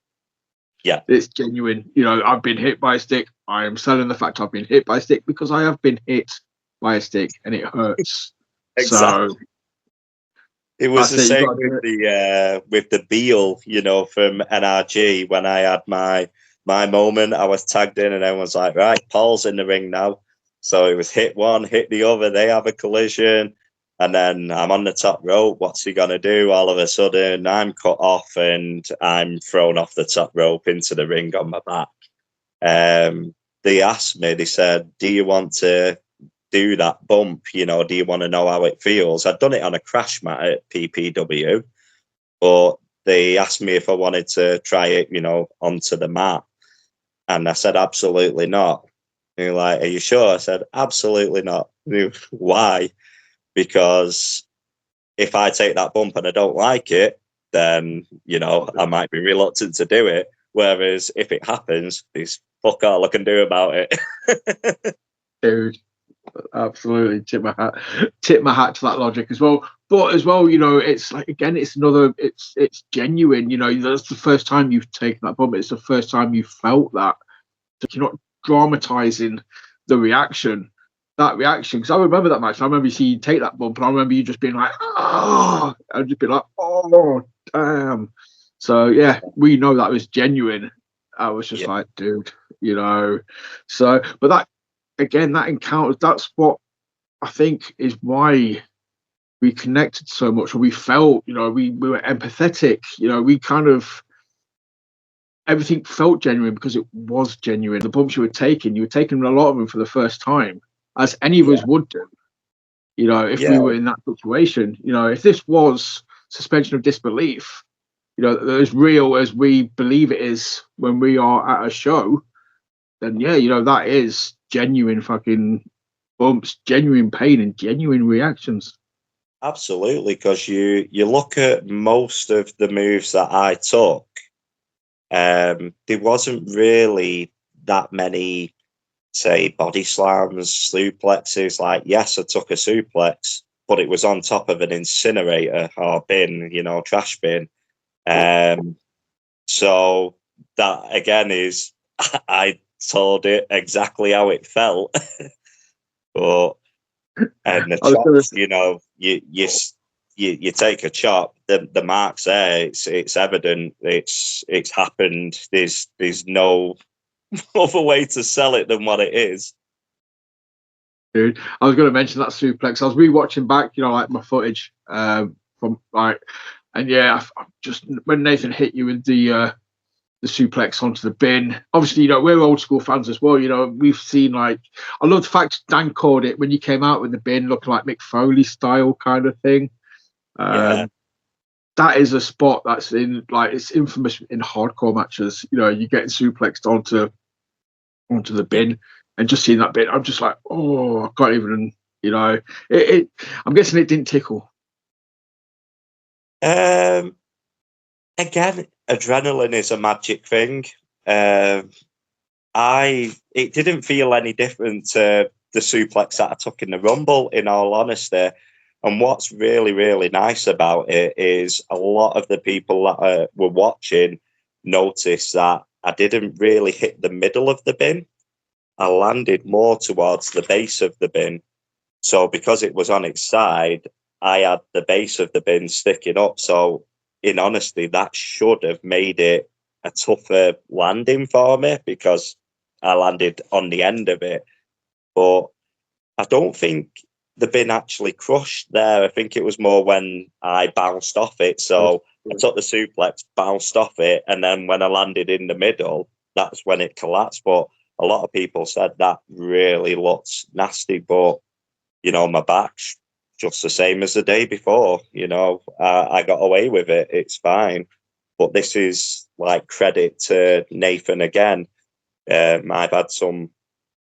Yeah, it's genuine. You know, I've been hit by a stick. I am selling the fact I've been hit by a stick because I have been hit by a stick and it hurts. Exactly. So it was the same with the Beal, you know, from NRG. When I had my moment, I was tagged in, and everyone's like, "Right, Paul's in the ring now." So it was hit one, hit the other. They have a collision. And then I'm on the top rope. What's he going to do? All of a sudden, I'm cut off and I'm thrown off the top rope into the ring on my back. They asked me, they said, "Do you want to do that bump? You know, do you want to know how it feels?" I'd done it on a crash mat at PPW, but they asked me if I wanted to try it, you know, onto the mat. And I said, absolutely not. And they're like, "Are you sure?" I said, absolutely not. Why? Because if I take that bump and I don't like it, then, you know, I might be reluctant to do it. Whereas if it happens, there's fuck all I can do about it. Dude, absolutely tip my hat to that logic as well. But as well, you know, it's like, again, it's genuine. You know, that's the first time you've taken that bump. It's the first time you felt that. So you're not dramatizing the reaction. That reaction, because I remember that match. I remember seeing you take that bump, and I remember you just being like, "Oh," I'd just be like, "Oh, damn." So yeah, we know that was genuine. I was just like, dude, you know. So, but that again, that encounter, that's what I think is why connected so much, or we felt, you know, we were empathetic, you know, we kind of, everything felt genuine because it was genuine. The bumps you were taking a lot of them for the first time, as any of us would do. You know, if we were in that situation, you know, if this was suspension of disbelief, you know, as real as we believe it is when we are at a show, then yeah, you know, that is genuine fucking bumps, genuine pain, and genuine reactions. Absolutely, because you look at most of the moves that I took, there wasn't really that many, say, body slams, suplexes. Like, yes, I took a suplex, but it was on top of an incinerator or bin, you know, trash bin. So that again is, I told it exactly how it felt. But and the chops, you know, you take a chop, the marks there, it's evident, it's happened. There's no other way to sell it than what it is. Dude, I was going to mention that suplex. I was rewatching back, you know, like my footage from like, and yeah, I just when Nathan hit you with the suplex onto the bin. Obviously, you know, we're old school fans as well. You know, we've seen, like, I love the fact Dan called it when you came out with the bin looking like Mick Foley style kind of thing. That is a spot that's in, like, it's infamous in hardcore matches. You know, you getting suplexed onto the bin, and just seeing that bit, I'm just like, oh, I can't even, you know, I'm guessing it didn't tickle. Again, adrenaline is a magic thing. It didn't feel any different to the suplex that I took in the Rumble, in all honesty. And what's really, really nice about it is a lot of the people that were watching noticed that I didn't really hit the middle of the bin. I landed more towards the base of the bin. So because it was on its side, I had the base of the bin sticking up. So in honesty, that should have made it a tougher landing for me because I landed on the end of it. But I don't think the bin actually crushed there. I think it was more when I bounced off it. So I took the suplex, bounced off it, and then when I landed in the middle, that's when it collapsed. But a lot of people said that really looked nasty. But, you know, my back's just the same as the day before. You know, I got away with it. It's fine. But this is like credit to Nathan again. I've had some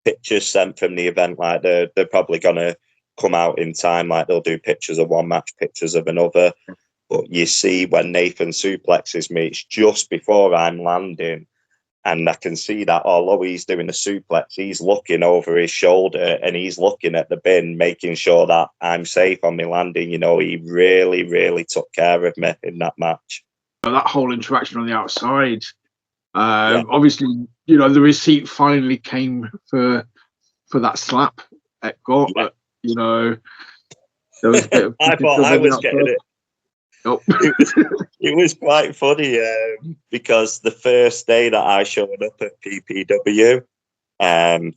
pictures sent from the event, like they're probably gonna come out in time, like they'll do pictures of one match, pictures of another, but you see when Nathan suplexes me, it's just before I'm landing, and I can see that although he's doing a suplex, he's looking over his shoulder and he's looking at the bin, making sure that I'm safe on my landing. You know, he really, really took care of me in that match. That whole interaction on the outside, obviously, you know, the receipt finally came for that slap at Gauntlet. You know, there was a bit of I thought I was getting it. Nope. It was quite funny because the first day that I showed up at PPW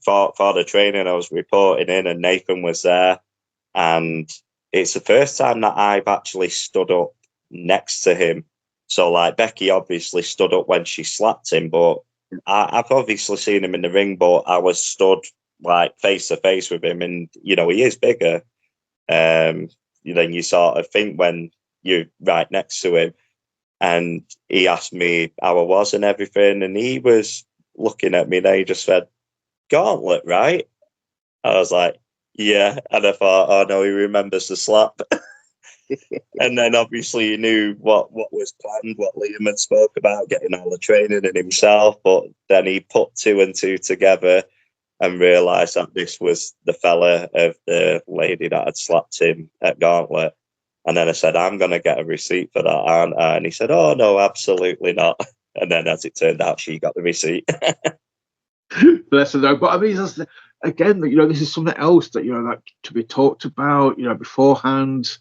for the training, I was reporting in and Nathan was there, and it's the first time that I've actually stood up next to him. So, like, Becky obviously stood up when she slapped him, but I've obviously seen him in the ring, but I was stood like face to face with him, and you know, he is bigger. Then you sort of think when you're right next to him, and he asked me how I was and everything, and he was looking at me and he just said, "Gauntlet, right?" I was like, "Yeah," and I thought, "Oh no, he remembers the slap." And then obviously he knew what was planned, what Liam had spoke about, getting all the training in himself, but then he put two and two together and realised that this was the fella of the lady that had slapped him at Gauntlet. And then I said, "I'm going to get a receipt for that, aren't I?" And he said, "Oh, no, absolutely not." And then as it turned out, she got the receipt. Bless her though. But I mean, that's, again, you know, this is something else that, you know, like to be talked about, you know, beforehand,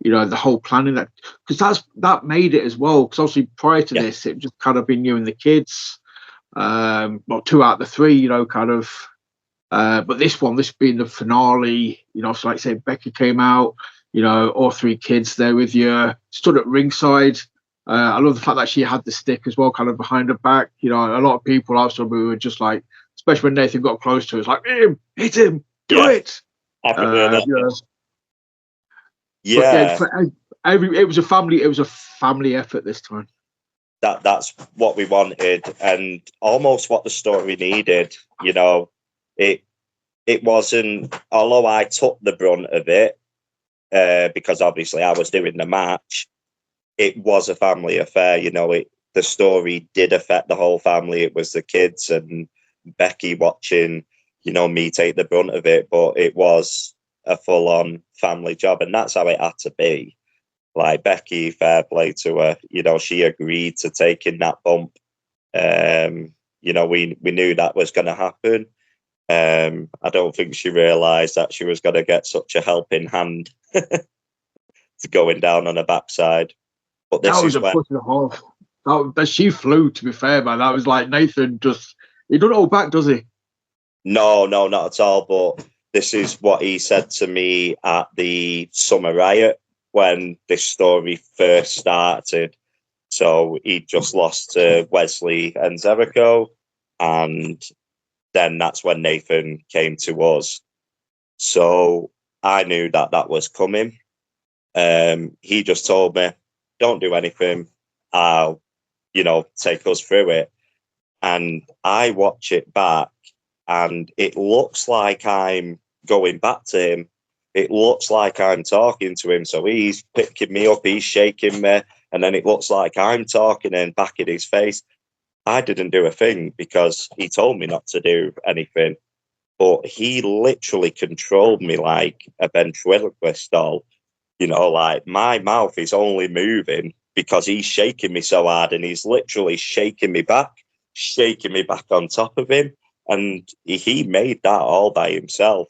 you know, the whole planning, that, because that made it as well. Because obviously prior to this, it just kind of been you and the kids. Well, 2 out of the 3, you know, kind of. But this being the finale, you know, so like I say, Becky came out, you know, all three kids there with you, stood at ringside. I love the fact that she had the stick as well, kind of behind her back. You know, a lot of people also were just like, especially when Nathan got close to her, it's like, hit him, do it. I could hear that. You know, Yeah, but yeah, it was a family effort this time. that's what we wanted, and almost what the story needed. You know, it wasn't. Although I took the brunt of it because obviously I was doing the match. It was a family affair. You know, the story did affect the whole family. It was the kids and Becky watching, you know, me take the brunt of it, but it was a full-on family job, and that's how it had to be. Like, Becky, fair play to her, you know, she agreed to taking that bump. You know, we knew that was going to happen. I don't think she realised that she was going to get such a helping hand to going down on her backside. But this That was is a when foot and a half. That she flew, to be fair, man. That was like Nathan he don't hold back, does he? no, not at all. But this is what he said to me at the Summer Riot when this story first started. So he just lost to Wesley and Nsereko, and then that's when Nathan came to us. So I knew that was coming. He just told me, "Don't do anything. I'll, you know, take us through it." And I watch it back, and it looks like I'm going back to him. It looks like I'm talking to him. So he's picking me up, he's shaking me, and then it looks like I'm talking and back in his face. I didn't do a thing because he told me not to do anything. But he literally controlled me like a ventriloquist doll. You know, like, my mouth is only moving because he's shaking me so hard, and he's literally shaking me back on top of him. And he made that all by himself.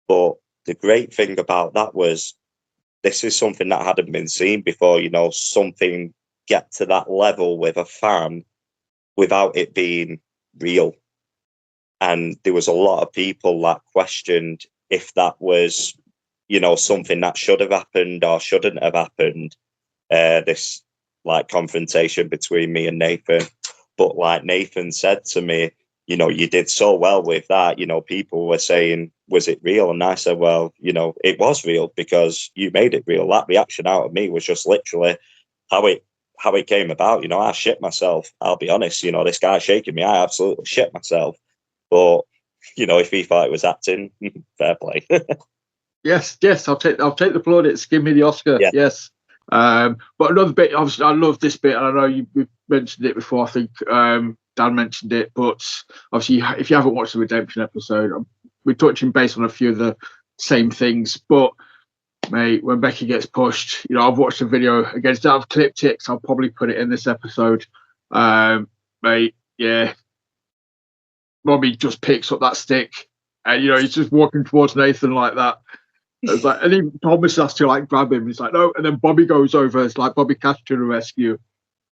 But the great thing about that was this is something that hadn't been seen before, you know, something get to that level with a fan without it being real. And there was a lot of people that questioned if that was, you know, something that should have happened or shouldn't have happened. This, like, confrontation between me and Nathan. But like Nathan said to me, you know, you did so well with that. You know, people were saying, was it real? And I said, well, you know, it was real because you made it real. That reaction out of me was just literally how it came about. You know, I shit myself. I'll be honest. You know, this guy shaking me, I absolutely shit myself. But, you know, if he thought it was acting, fair play. Yes, I'll take the plaudits. Give me the Oscar. Yeah. Yes. But another bit, obviously, I love this bit, and I know you've mentioned it before. I think Dan mentioned it, but obviously, if you haven't watched the Redemption episode, we're touching base on a few of the same things. But mate, when Becky gets pushed, you know, I've watched the video again. I've clipped it, so I'll probably put it in this episode. Mate, yeah, Robbie just picks up that stick, and you know, he's just walking towards Nathan like that. It's like, and even Thomas has to like grab him. He's like, no, and then Bobby goes over. It's like Bobby Cash to the rescue.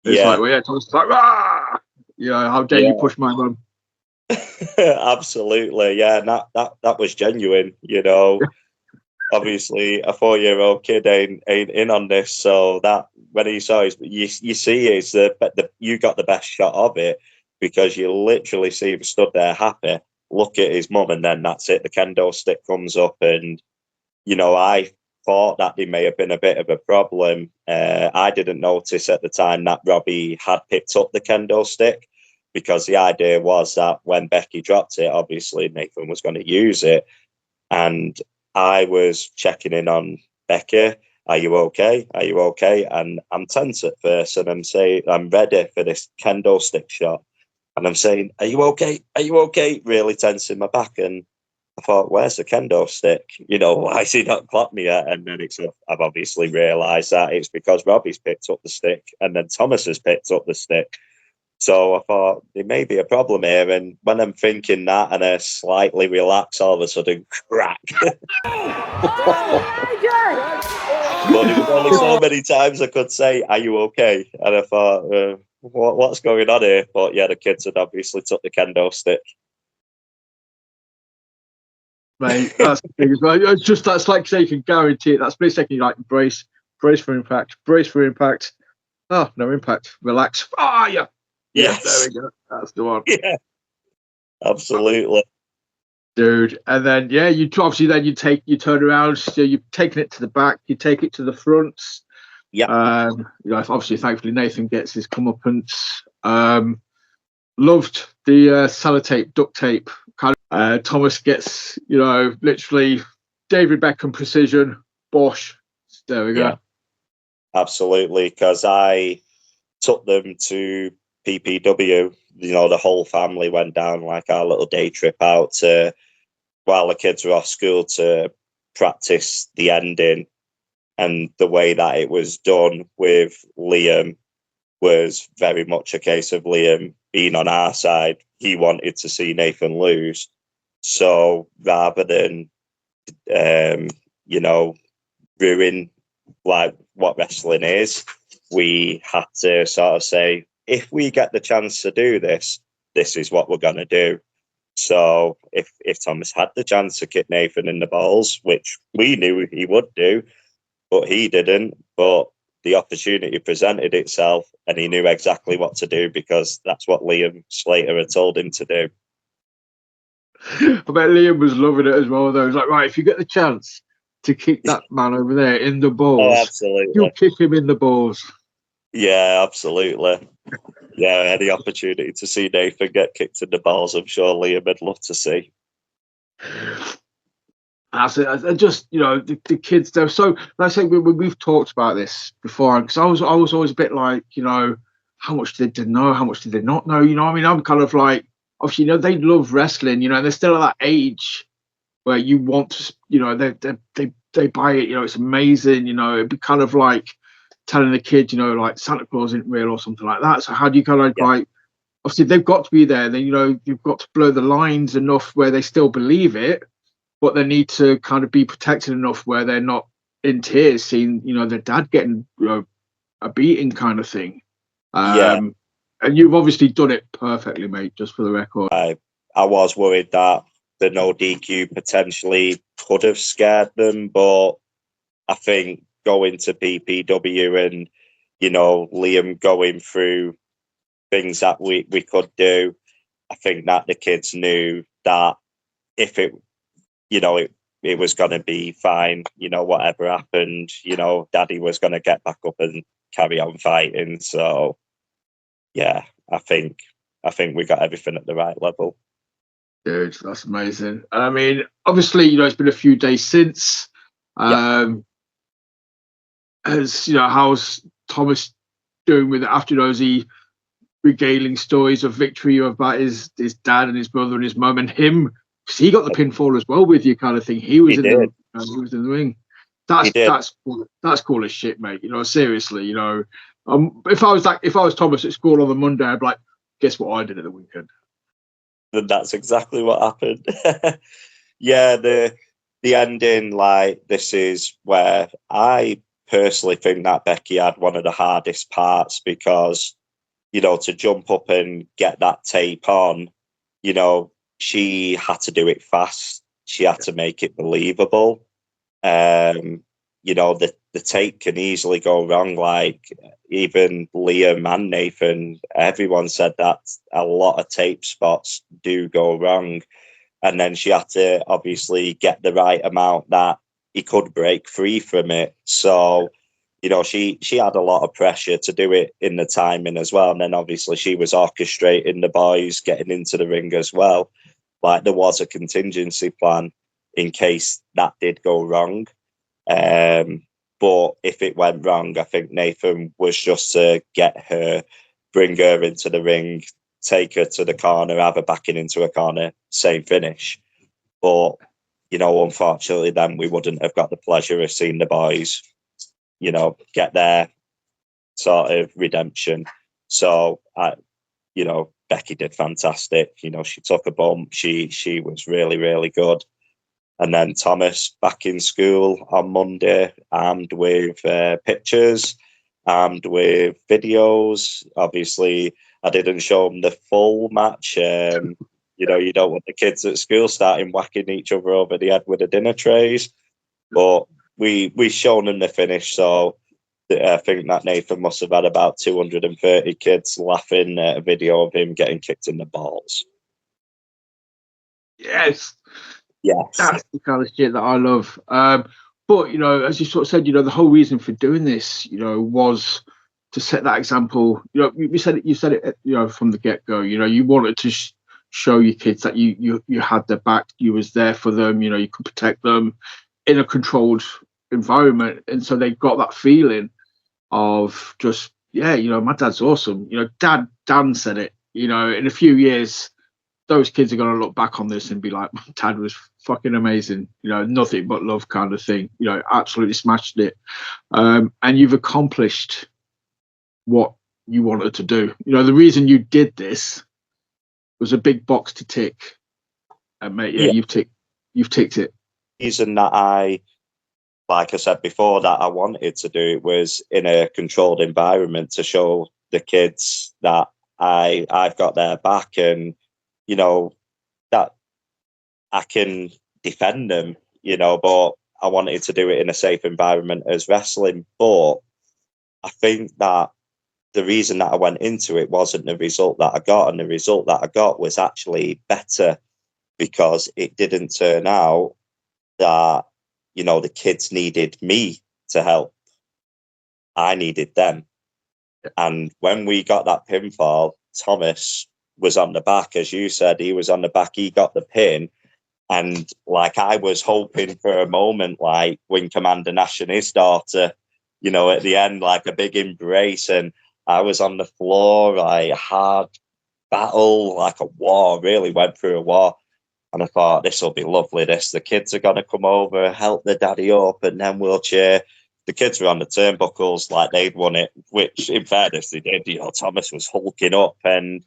It's like, well, yeah, Thomas is like, ah, you know, how dare you push my mum? Absolutely, yeah. And that was genuine. You know, obviously a 4-year-old kid ain't in on this. So that when he saw his, you see, it's you got the best shot of it because you literally see him stood there happy, look at his mum, and then that's it. The kendo stick comes up, and you know, I thought that there may have been a bit of a problem. I didn't notice at the time that Robbie had picked up the kendo stick because the idea was that when Becky dropped it, obviously Nathan was going to use it. And I was checking in on Becky. Are you okay? Are you okay? And I'm tense at first, and I'm saying, I'm ready for this kendo stick shot. And I'm saying, are you okay? Are you okay? Really tensing my back. And I thought, where's the kendo stick? You know, why has he not clocked me yet? And then I've obviously realised that it's because Robbie's picked up the stick and then Thomas has picked up the stick. So I thought there may be a problem here. And when I'm thinking that and I slightly relax, all of a sudden, crack. But there was only so many times I could say, are you okay? And I thought, what's going on here? But yeah, the kids had obviously took the kendo stick. mate. That's the thing as well. It's just that's like say you can guarantee it. That split second, you like brace for impact, brace for impact. Oh, no impact. Relax. Ah, yeah. Yeah, there Yes. we go. That's the one. Yeah. Absolutely. Dude. And then yeah, you obviously then you turn around, so you've taken it to the back, you take it to the fronts. Yeah. You know, obviously thankfully Nathan gets his comeuppance. Loved the sellotape, duct tape kind of Thomas gets, you know, literally David Beckham precision, bosh. There we go. Yeah. Absolutely. Because I took them to PPW, you know, the whole family went down like our little day trip out to while the kids were off school to practice the ending. And the way that it was done with Liam was very much a case of Liam being on our side. He wanted to see Nathan lose. So rather than, you know, ruin like what wrestling is, we had to sort of say, if we get the chance to do this, this is what we're going to do. So if Thomas had the chance to kick Nathan in the balls, which we knew he would do, but he didn't, but the opportunity presented itself and he knew exactly what to do because that's what Liam Slater had told him to do. I bet Liam was loving it as well, though. He was like, right, if you get the chance to kick that man over there in the balls, Oh, absolutely. you'll kick him in the balls. Yeah, absolutely. Yeah, any opportunity to see Nathan get kicked in the balls, I'm sure Liam would love to see. That's it. I just, you know, the kids, they're so, like I say, we've talked about this before, because I was always a bit like, you know, how much did they know? How much did they not know? You know, I mean, I'm kind of like, obviously, you know, they love wrestling, you know, and they're still at that age where you want to, you know, they buy it, you know, it's amazing, you know, it'd be kind of like telling the kid, you know, like Santa Claus isn't real or something like that. So how do you kind of like, obviously they've got to be there, then, you know, you've got to blow the lines enough where they still believe it, but they need to kind of be protected enough where they're not in tears seeing, you know, their dad getting, you know, a beating kind of thing. And you've obviously done it perfectly, mate, just for the record. I was worried that the no DQ potentially could have scared them, but I think going to PPW and, you know, Liam going through things that we could do, I think that the kids knew that if it, you know, it was going to be fine, you know, whatever happened, you know, Daddy was going to get back up and carry on fighting. So, yeah, I think we got everything at the right level. Dude, that's amazing. I mean, obviously, you know, it's been a few days since. As you know, how's Thomas doing with it after, you know, is he regaling stories of victory about his dad and his brother and his mum and him? Because he got the pinfall as well with you, kind of thing. He was in the ring. That's cool as shit, mate. You know, seriously. You know, if I was Thomas at school on the Monday, I'd be like, guess what I did at the weekend. And that's exactly what happened. Yeah, the ending, like, this is where I personally think that Becky had one of the hardest parts because, you know, to jump up and get that tape on, you know, she had to do it fast. She had to make it believable. You know, the tape can easily go wrong. Like, even Liam and Nathan, everyone said that a lot of tape spots do go wrong. And then she had to obviously get the right amount that he could break free from it. So, you know, she had a lot of pressure to do it in the timing as well. And then obviously she was orchestrating the boys getting into the ring as well. Like, there was a contingency plan in case that did go wrong. But if it went wrong, I think Nathan was just to get her, bring her into the ring, take her to the corner, have her backing into a corner, same finish. But, you know, unfortunately, then we wouldn't have got the pleasure of seeing the boys, you know, get their sort of redemption. So, you know, Becky did fantastic. You know, she took a bump. She was really, really good. And then Thomas back in school on Monday, armed with pictures, armed with videos. Obviously, I didn't show him the full match. You You know, you don't want the kids at school starting whacking each other over the head with the dinner trays. But we've shown them the finish, so I think that Nathan must have had about 230 kids laughing at a video of him getting kicked in the balls. Yes. Yes. That's the kind of shit that I love. But, you know, as you sort of said, you know, the whole reason for doing this, you know, was to set that example. You know, you said it, you know, from the get-go. You know, you wanted to show your kids that you had their back, you was there for them, you know, you could protect them in a controlled environment. And so they got that feeling of just, yeah, you know, my dad's awesome. You know, Dan said it, you know, in a few years, those kids are going to look back on this and be like, my dad was fucking amazing, you know, nothing but love kind of thing, you know, absolutely smashed it. And you've accomplished what you wanted to do. You know, the reason you did this was a big box to tick. And mate, yeah, you've ticked it. The reason that like I said before, that I wanted to do it was in a controlled environment to show the kids that I've got their back, and you know that I can defend them, you know, but I wanted to do it in a safe environment as wrestling. But I think that the reason that I went into it wasn't the result that I got, and the result that I got was actually better, because it didn't turn out that, you know, the kids needed me to help. I needed them. And when we got that pinfall, Thomas was on the back, as you said, he was on the back, he got the pin. And like, I was hoping for a moment like Wing Commander Nash and his daughter, you know, at the end, like a big embrace. And I was on the floor, like hard battle, like a war, really went through a war. And I thought, this will be lovely. The kids are going to come over, help the daddy up, and then we'll cheer. The kids were on the turnbuckles like they'd won it, which in fairness they did. You know, Thomas was hulking up, and,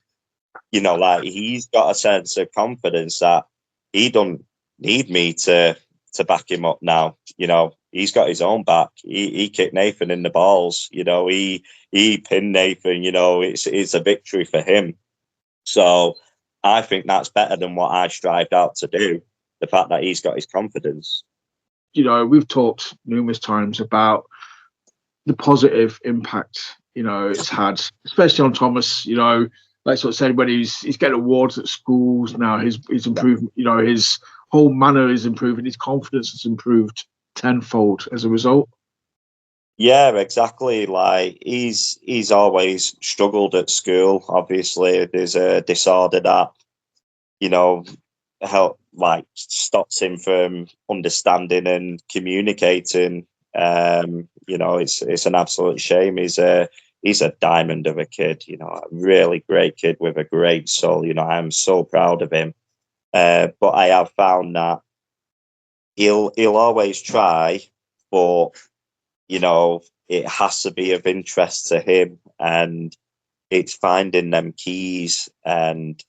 you know, like, he's got a sense of confidence that he don't need me to back him up now. You know, he's got his own back. He kicked Nathan in the balls. You know, he pinned Nathan. You know, it's a victory for him. So I think that's better than what I strived out to do. The fact that he's got his confidence. You know, we've talked numerous times about the positive impact, you know, it's had, especially on Thomas. You know, like sort of said, when he's getting awards at schools now, his improvement, you know, his whole manner is improving, his confidence has improved tenfold as a result. Yeah, exactly. Like, he's always struggled at school. Obviously, there's a disorder that, you know, stops him from understanding and communicating. You know, it's an absolute shame. He's a diamond of a kid. You know, a really great kid with a great soul. You know, I'm so proud of him. But I have found that he'll always try, but, you know, it has to be of interest to him, and it's finding them keys. And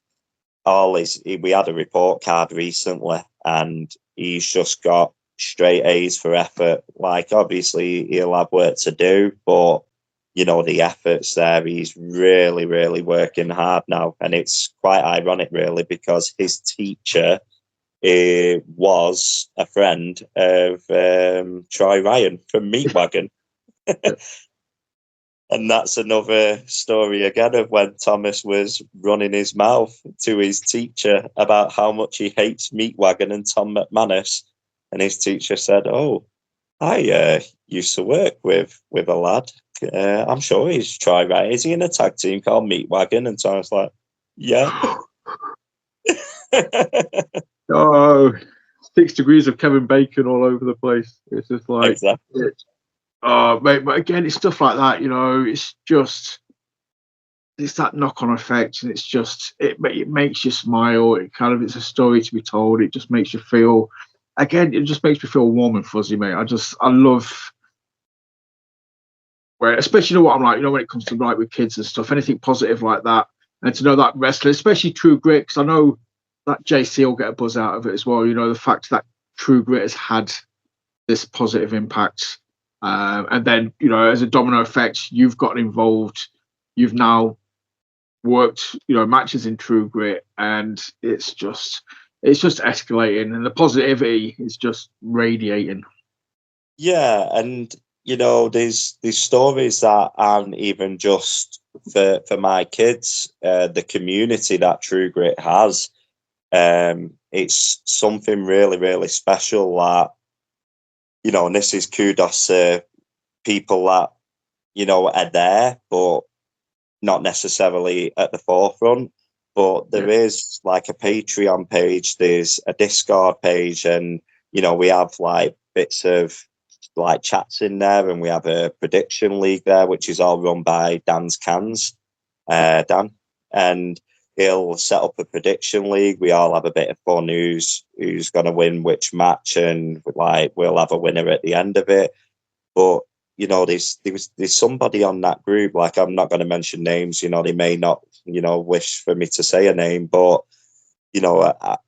we had a report card recently, and he's just got straight A's for effort. Like, obviously he'll have work to do, but, you know, the effort's there. He's really, really working hard now. And it's quite ironic, really, because his teacher was a friend of Troy Ryan from Meatwagon. And that's another story again of when Thomas was running his mouth to his teacher about how much he hates Meatwagon and Tom McManus. And his teacher said, "Oh, I used to work with a lad. I'm sure he's Troy Ryan. Is he in a tag team called Meatwagon?" And Thomas like, "Yeah." Oh, 6 degrees of Kevin Bacon all over the place. It's just like, exactly. Oh, mate, but again, it's stuff like that, you know, it's that knock-on effect, and it's just, it makes you smile. It's a story to be told. It just makes you feel, again, it just makes me feel warm and fuzzy, mate. I love where, especially, you know what I'm like, you know, when it comes to like with kids and stuff, anything positive like that, and to know that wrestling, especially True Grit, because I know that JC will get a buzz out of it as well. You know, the fact that True Grit has had this positive impact. And then, you know, as a domino effect, you've gotten involved. You've now worked, matches in True Grit, and it's just escalating, and the positivity is just radiating. Yeah, and there's stories that aren't even just for my kids. The community that True Grit has, it's something really, really special. That and this is kudos to people that are there, but not necessarily at the forefront. But there is like a Patreon page, there's a Discord page, and we have like bits of like chats in there, and we have a prediction league there, which is all run by Dan, and he'll set up a prediction league. We all have a bit of fun who's going to win which match, and like we'll have a winner at the end of it. But there's somebody on that group, like I'm not going to mention names, they may not wish for me to say a name, but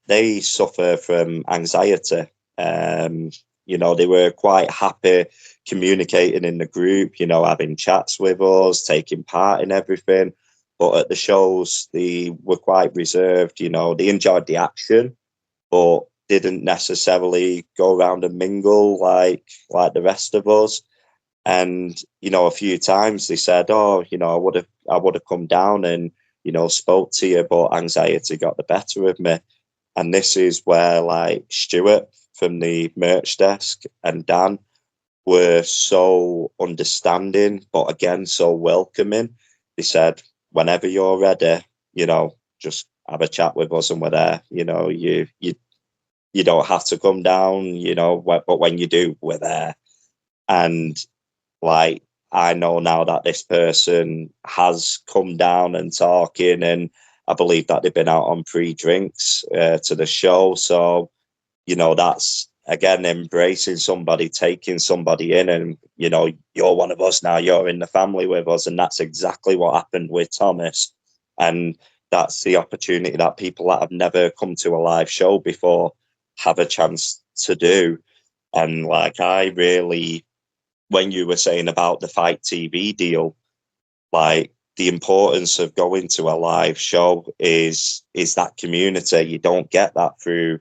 they suffer from anxiety. They were quite happy communicating in the group, having chats with us, taking part in everything. But at the shows, they were quite reserved. They enjoyed the action, but didn't necessarily go around and mingle like the rest of us. And a few times they said, "Oh, I would have come down and spoke to you, but anxiety got the better of me." And this is where like Stewart from the merch desk and Dan were so understanding, but again so welcoming. They said, "Whenever you're ready, just have a chat with us, and we're there. You don't have to come down, but when you do, we're there." And like, I know now that this person has come down and talking, and I believe that they've been out on pre-drinks to the show. So, that's again embracing somebody, taking somebody in, and you're one of us now. You're in the family with us, and that's exactly what happened with Thomas. And that's the opportunity that people that have never come to a live show before have a chance to do. And like, I really, when you were saying about the Fight TV deal, like the importance of going to a live show is that community. You don't get that through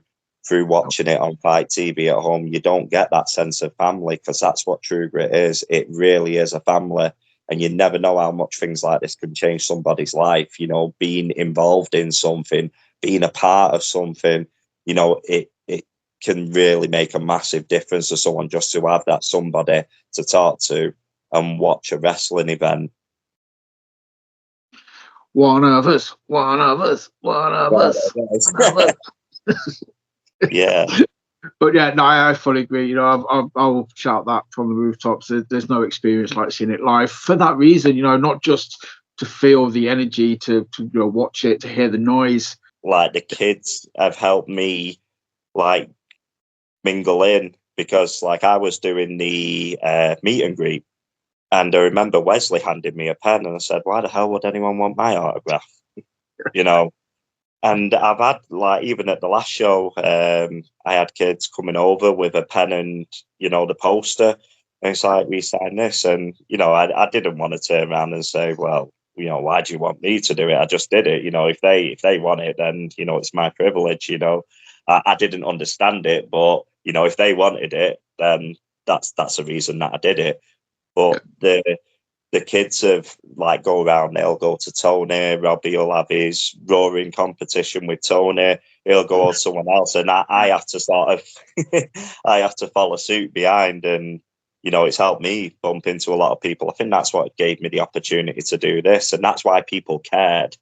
watching it on Fight TV at home. You don't get that sense of family, because that's what True Grit is. It really is a family, and you never know how much things like this can change somebody's life. Being involved in something, being a part of something, it can really make a massive difference to someone, just to have that somebody to talk to and watch a wrestling event. One of us. Yeah. But yeah, no, I fully agree. I'll shout that from the rooftops. There's no experience like seeing it live for that reason. Not just to feel the energy, to watch it, to hear the noise. Like, the kids have helped me like mingle in, because like I was doing the meet and greet, and I remember Wesley handed me a pen, and I said, "Why the hell would anyone want my autograph?" And I've had, like, even at the last show, I had kids coming over with a pen and the poster, and it's like, "We signed this," and I didn't want to turn around and say, "Well, why do you want me to do it?" I just did it. If they want it, then it's my privilege. I didn't understand it, but if they wanted it, then that's the reason that I did it. But the kids have like go around, they'll go to Tony, Robbie will have his roaring competition with Tony, he'll go on someone else, and I have to sort of I have to follow suit behind, and it's helped me bump into a lot of people. I think that's what gave me the opportunity to do this, and that's why people cared.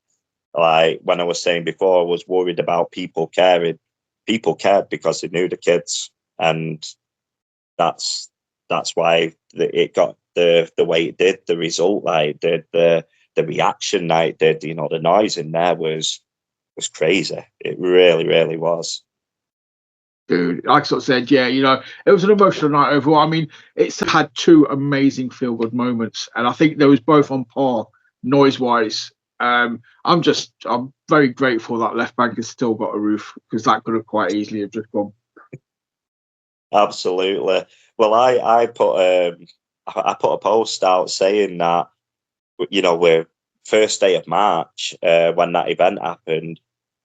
Like, when I was saying before, I was worried about people caring. People cared because they knew the kids, and that's why it got the way it did. The result, like the reaction, like the noise in there was crazy. It really, really was. Dude, like I sort of said, yeah, it was an emotional night overall. I mean, it's had two amazing feel-good moments, and I think they was both on par noise-wise. I'm very grateful that Left Bank has still got a roof, because that could have quite easily have just gone. Absolutely. Well, I put a post out saying that we're first day of March when that event happened.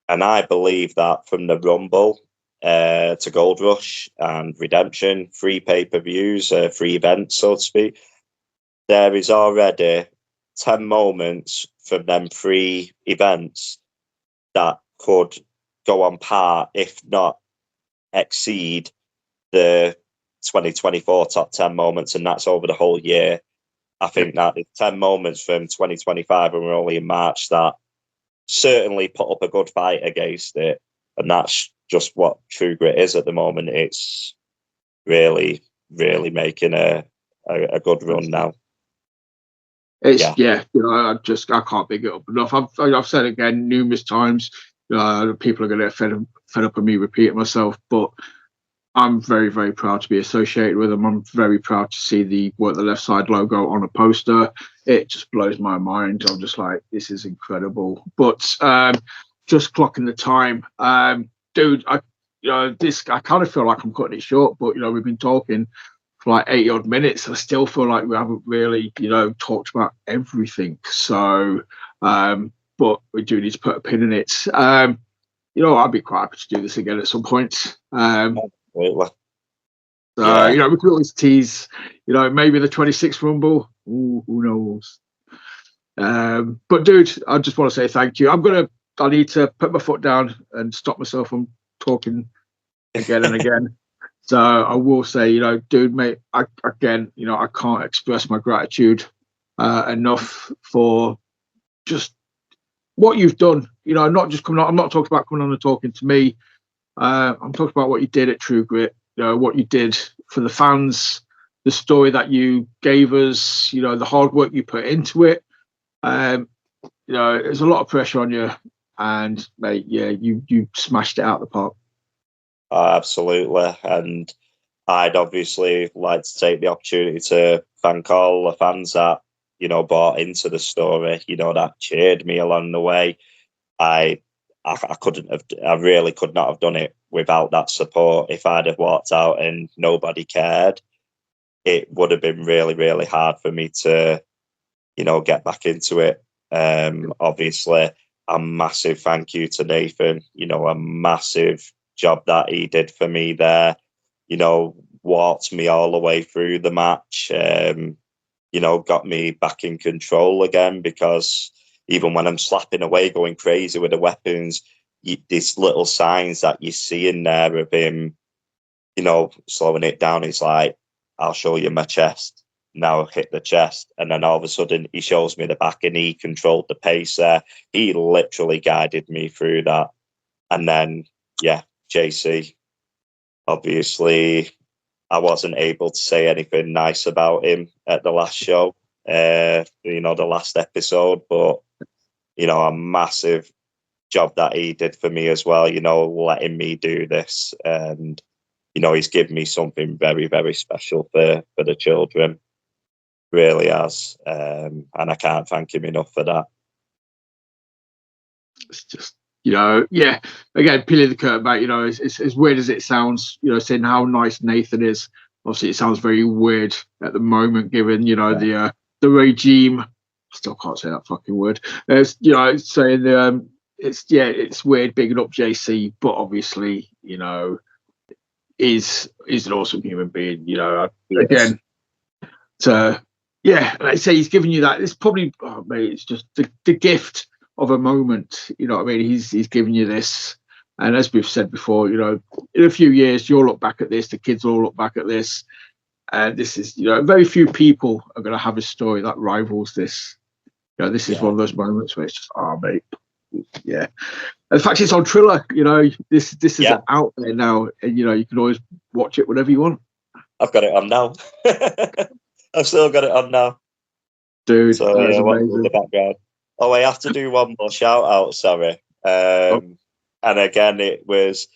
And I believe that from the Rumble to Gold Rush and Redemption, 3 pay-per-views, 3 events, so to speak, there is already 10 moments from them 3 events that could go on par, if not exceed, the 2024 top 10 moments, and that's over the whole year. I think that the 10 moments from 2025, and we're only in March, that certainly put up a good fight against it. And that's just what True Grit is at the moment. It's really, really making a good run now. It's you know, I can't big it up enough. I've said it again numerous times. People are going to get fed up of me repeating myself, but I'm very, very proud to be associated with them. I'm very proud to see the Work the Left Side logo on a poster. It just blows my mind. I'm just like, this is incredible. But just clocking the time, dude. I kind of feel like I'm cutting it short, but we've been talking for like 80 odd minutes. I still feel like we haven't really, talked about everything. So, but we do need to put a pin in it. I'd be quite happy to do this again at some point. Absolutely. We could always tease, maybe the 26th Rumble. Ooh, who knows? But dude, I just want to say thank you. I need to put my foot down and stop myself from talking again and again. So I will say, dude, mate, I can't express my gratitude enough for just what you've done. Not just coming on. I'm not talking about coming on and talking to me. I'm talking about what you did at True Grit. What you did for the fans, the story that you gave us. The hard work you put into it. There's a lot of pressure on you, and mate, you smashed it out of the park. Absolutely. And I'd obviously like to take the opportunity to thank all the fans that, bought into the story, that cheered me along the way. I really could not have done it without that support. If I'd have walked out and nobody cared, it would have been really, really hard for me to, get back into it. Obviously, a massive thank you to Nathan, a massive job that he did for me there, walked me all the way through the match, got me back in control again, because even when I'm slapping away, going crazy with the weapons, these little signs that you see in there of him, slowing it down. He's like, I'll show you my chest. Now hit the chest. And then all of a sudden he shows me the back, and he controlled the pace there. He literally guided me through that. And then, JC, obviously, I wasn't able to say anything nice about him at the last show, the last episode, but, a massive job that he did for me as well, letting me do this. And, he's given me something very, very special for the children. Really has. And I can't thank him enough for that. It's just, again, peeling the curtain back, it's as weird as it sounds, saying how nice Nathan is. Obviously, it sounds very weird at the moment, given, the regime. I still can't say that fucking word. It's, saying it's weird bigging up JC, but obviously, is an awesome human being. Again, like I say, he's giving you that. It's probably, mate, it's just the gift of a moment. You know what I mean? He's giving you this, and as we've said before, in a few years you'll look back at this. The kids will look back at this, and this is, very few people are going to have a story that rivals this. This is one of those moments where it's just, mate. Yeah. In fact, it's on Triller. This is out there now, and you can always watch it whenever you want. I've got it on now. I've still got it on now, dude. So what's in the background? Oh, I have to do one more shout out. Sorry. And again, it was,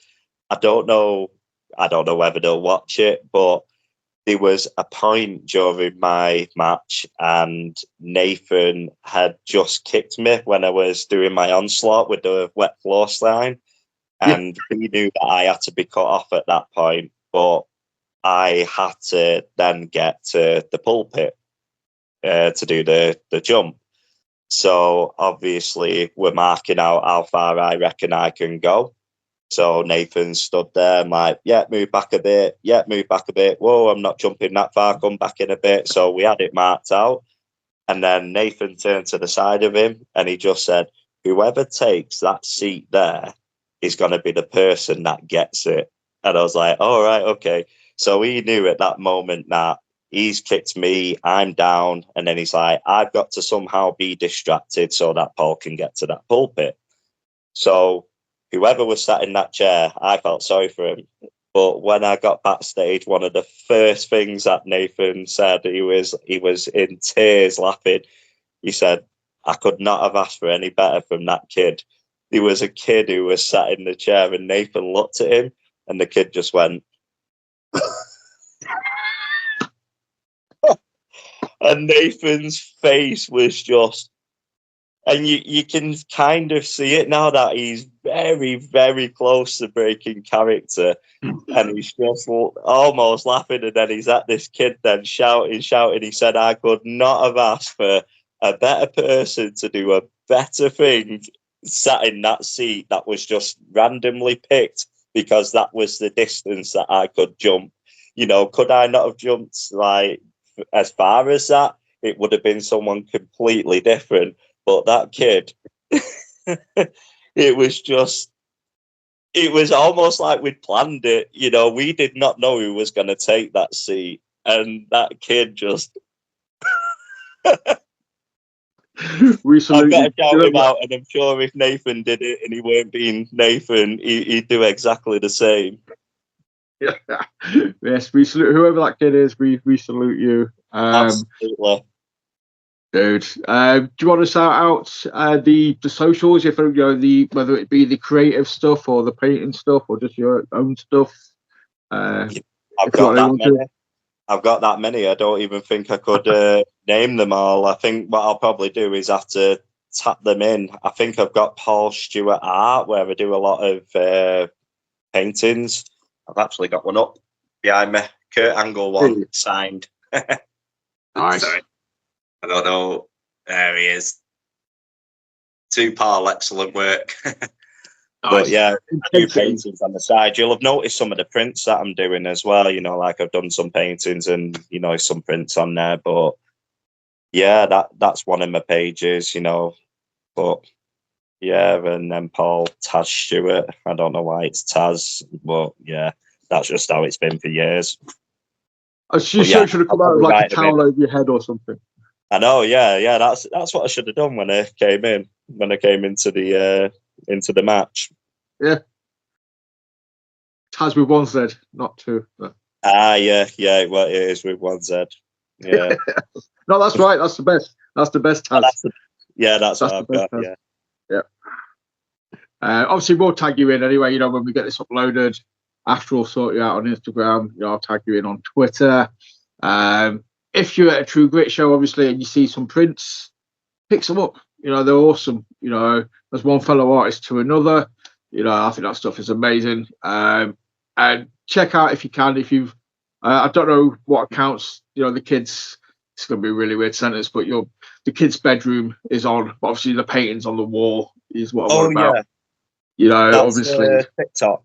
I don't know whether they'll watch it, but there was a point during my match, and Nathan had just kicked me when I was doing my onslaught with the wet floor slime, and he knew that I had to be cut off at that point, but I had to then get to the pulpit to do the jump. So obviously we're marking out how far I reckon I can go. So Nathan stood there, I'm like, yeah, move back a bit. Yeah, move back a bit. Whoa, I'm not jumping that far. Come back in a bit. So we had it marked out. And then Nathan turned to the side of him and he just said, whoever takes that seat there is going to be the person that gets it. And I was like, all right, okay. So he knew at that moment that he's kicked me, I'm down. And then he's like, I've got to somehow be distracted so that Paul can get to that pulpit. So whoever was sat in that chair, I felt sorry for him. But when I got backstage, one of the first things that Nathan said, he was in tears laughing. He said, I could not have asked for any better from that kid. He was a kid who was sat in the chair and Nathan looked at him and the kid just went. And Nathan's face was just, and you can kind of see it now that he's very, very close to breaking character. And he's just almost laughing. And then he's at this kid then shouting. He said, I could not have asked for a better person to do a better thing sat in that seat that was just randomly picked because that was the distance that I could jump. You know, could I not have jumped like as far as that? It would have been someone completely different. But that kid, it was almost like we'd planned it. You know, we did not know who was going to take that seat. And that kid just... I've got to shout him out, and I'm sure if Nathan did it and he weren't being Nathan, he'd do exactly the same. Yes, we salute whoever that kid is. We salute you. Absolutely. Dude, do you want to shout out the socials? If you know whether it be the creative stuff or the painting stuff or just your own stuff. I've got that many. I don't even think I could name them all. I think what I'll probably do is have to tap them in. I think I've got Paul Stewart Art where I do a lot of paintings. I've actually got one up behind me. Kurt Angle one signed. Nice. Sorry. I don't know. There he is. To Paul, excellent work. But yeah, I do paintings on the side. You'll have noticed some of the prints that I'm doing as well. You know, like I've done some paintings and, you know, some prints on there. But yeah, that's one of my pages, you know. But yeah, and then Paul Taz Stewart. I don't know why it's Taz, but yeah, that's just how it's been for years. I should have come out with like a towel over your head or something. I know, yeah. That's what I should have done when I came into the match. Yeah. Taz with one Z, not two. But... yeah. Well, it is with one Z. Yeah. No, that's right. That's the best. That's the best Taz. That's what I've got. Taz. Yeah. Obviously, we'll tag you in anyway. You know, when we get this uploaded, after we'll sort you out on Instagram. You know, I'll tag you in on Twitter. If you're at a True Grit show, obviously, and you see some prints, pick some up. You know, they're awesome. You know, there's one fellow artist to another. You know, I think that stuff is amazing. And check out if you can. If you've, I don't know what accounts. You know, the kids. It's going to be a really weird sentence, but the kids' bedroom is on. But obviously, the paintings on the wall is what I'm about. Yeah. You know, that's, obviously TikTok.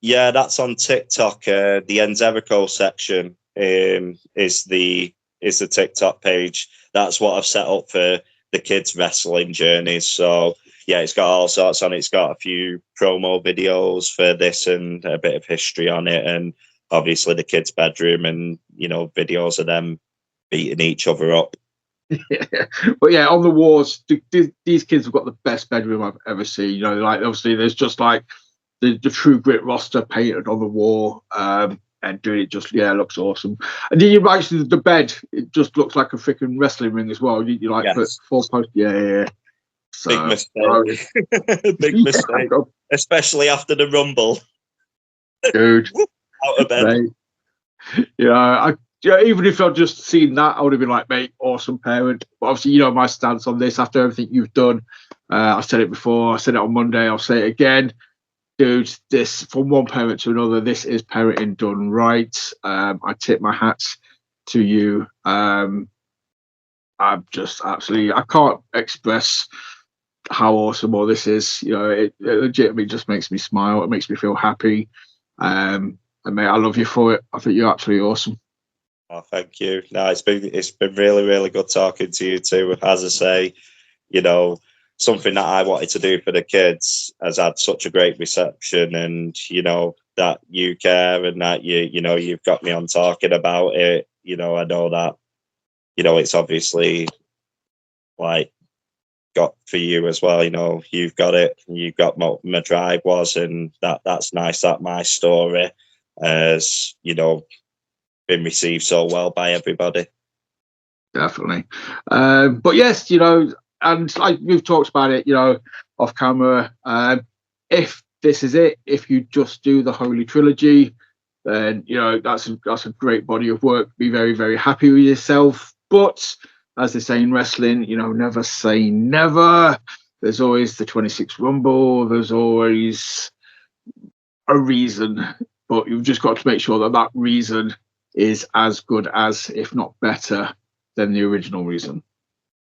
Yeah, that's on TikTok. The Nsereko section is the TikTok page. That's what I've set up for the kids' wrestling journeys. So yeah, it's got all sorts on it. It's got a few promo videos for this and a bit of history on it, and obviously the kids' bedroom and, you know, videos of them beating each other up. But yeah, on the walls, these kids have got the best bedroom I've ever seen. You know, like obviously there's just like the True Grit roster painted on the wall, and doing it just looks awesome. And then you actually the bed, it just looks like a freaking wrestling ring as well. You like put 4 posts, yeah. So, big mistake, big mistake, especially after the Rumble, dude. Out of bed. Mate. Even if I'd just seen that, I would have been like, mate, awesome parent. But obviously, you know my stance on this after everything you've done. I said it before, I said it on Monday, I'll say it again. Dude, this from one parent to another, this is parenting done right. I tip my hats to you. I'm just absolutely, I can't express how awesome all this is. You know, it legitimately just makes me smile. It makes me feel happy. And mate, I love you for it. I think you're absolutely awesome. Oh, thank you. No, it's been really, really good talking to you too. As I say, you know, something that I wanted to do for the kids has had such a great reception, and you know that you care and that you've got me on talking about it. You know, I know that, you know, it's obviously like got for you as well. You know, you've got it. You've got what my drive was, and that's nice that my story has, you know, been received so well by everybody. Definitely. But yes, you know, and like we've talked about it, you know, off camera. If this is it, if you just do the Holy Trilogy, then you know that's a great body of work. Be very, very happy with yourself. But as they say in wrestling, you know, never say never. There's always the 26 Rumble. There's always a reason, but you've just got to make sure that that reason is as good as, if not better, than the original reason.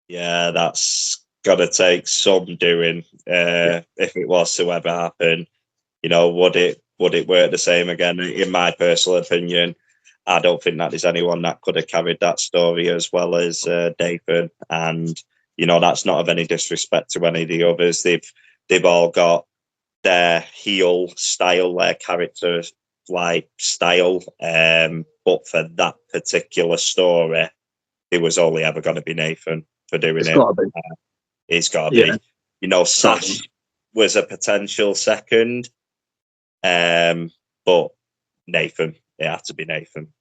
Yeah, that's gotta take some doing. If it was to ever happen, you know, would it work the same again? In my personal opinion, I don't think that there's anyone that could have carried that story as well as Nathan. And you know, that's not of any disrespect to any of the others. They've all got their heel style, their character like style. But for that particular story, it was only ever going to be Nathan for doing It's it. got to be. It's got to Yeah. be. You know, Sash was a potential second, but Nathan, it had to be Nathan.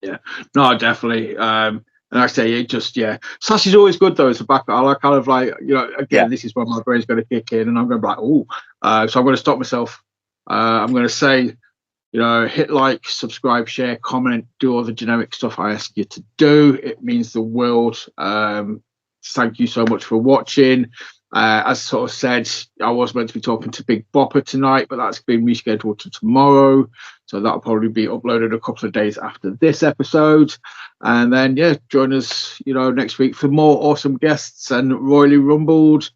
Yeah, no, definitely. And I say it just, yeah, Sash is always good though as a backup. I like kind of like, you know, again, this is where my brain's going to kick in, and I'm going to be like, oh, so I'm going to stop myself. I'm going to say, you know, hit like, subscribe, share, comment, do all the generic stuff I ask you to do. It means the world. Thank you so much for watching. As sort of said, I was meant to be talking to Big Bopper tonight, but that's been rescheduled to tomorrow. So that'll probably be uploaded a couple of days after this episode. And then, yeah, join us, you know, next week for more awesome guests and royally rumbled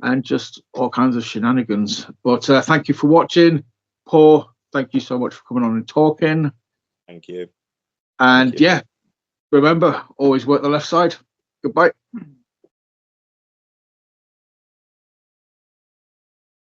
and just all kinds of shenanigans. But thank you for watching. Paul, thank you so much for coming on and talking. Thank you. And Thank you. yeah, remember, always work the left side. Goodbye.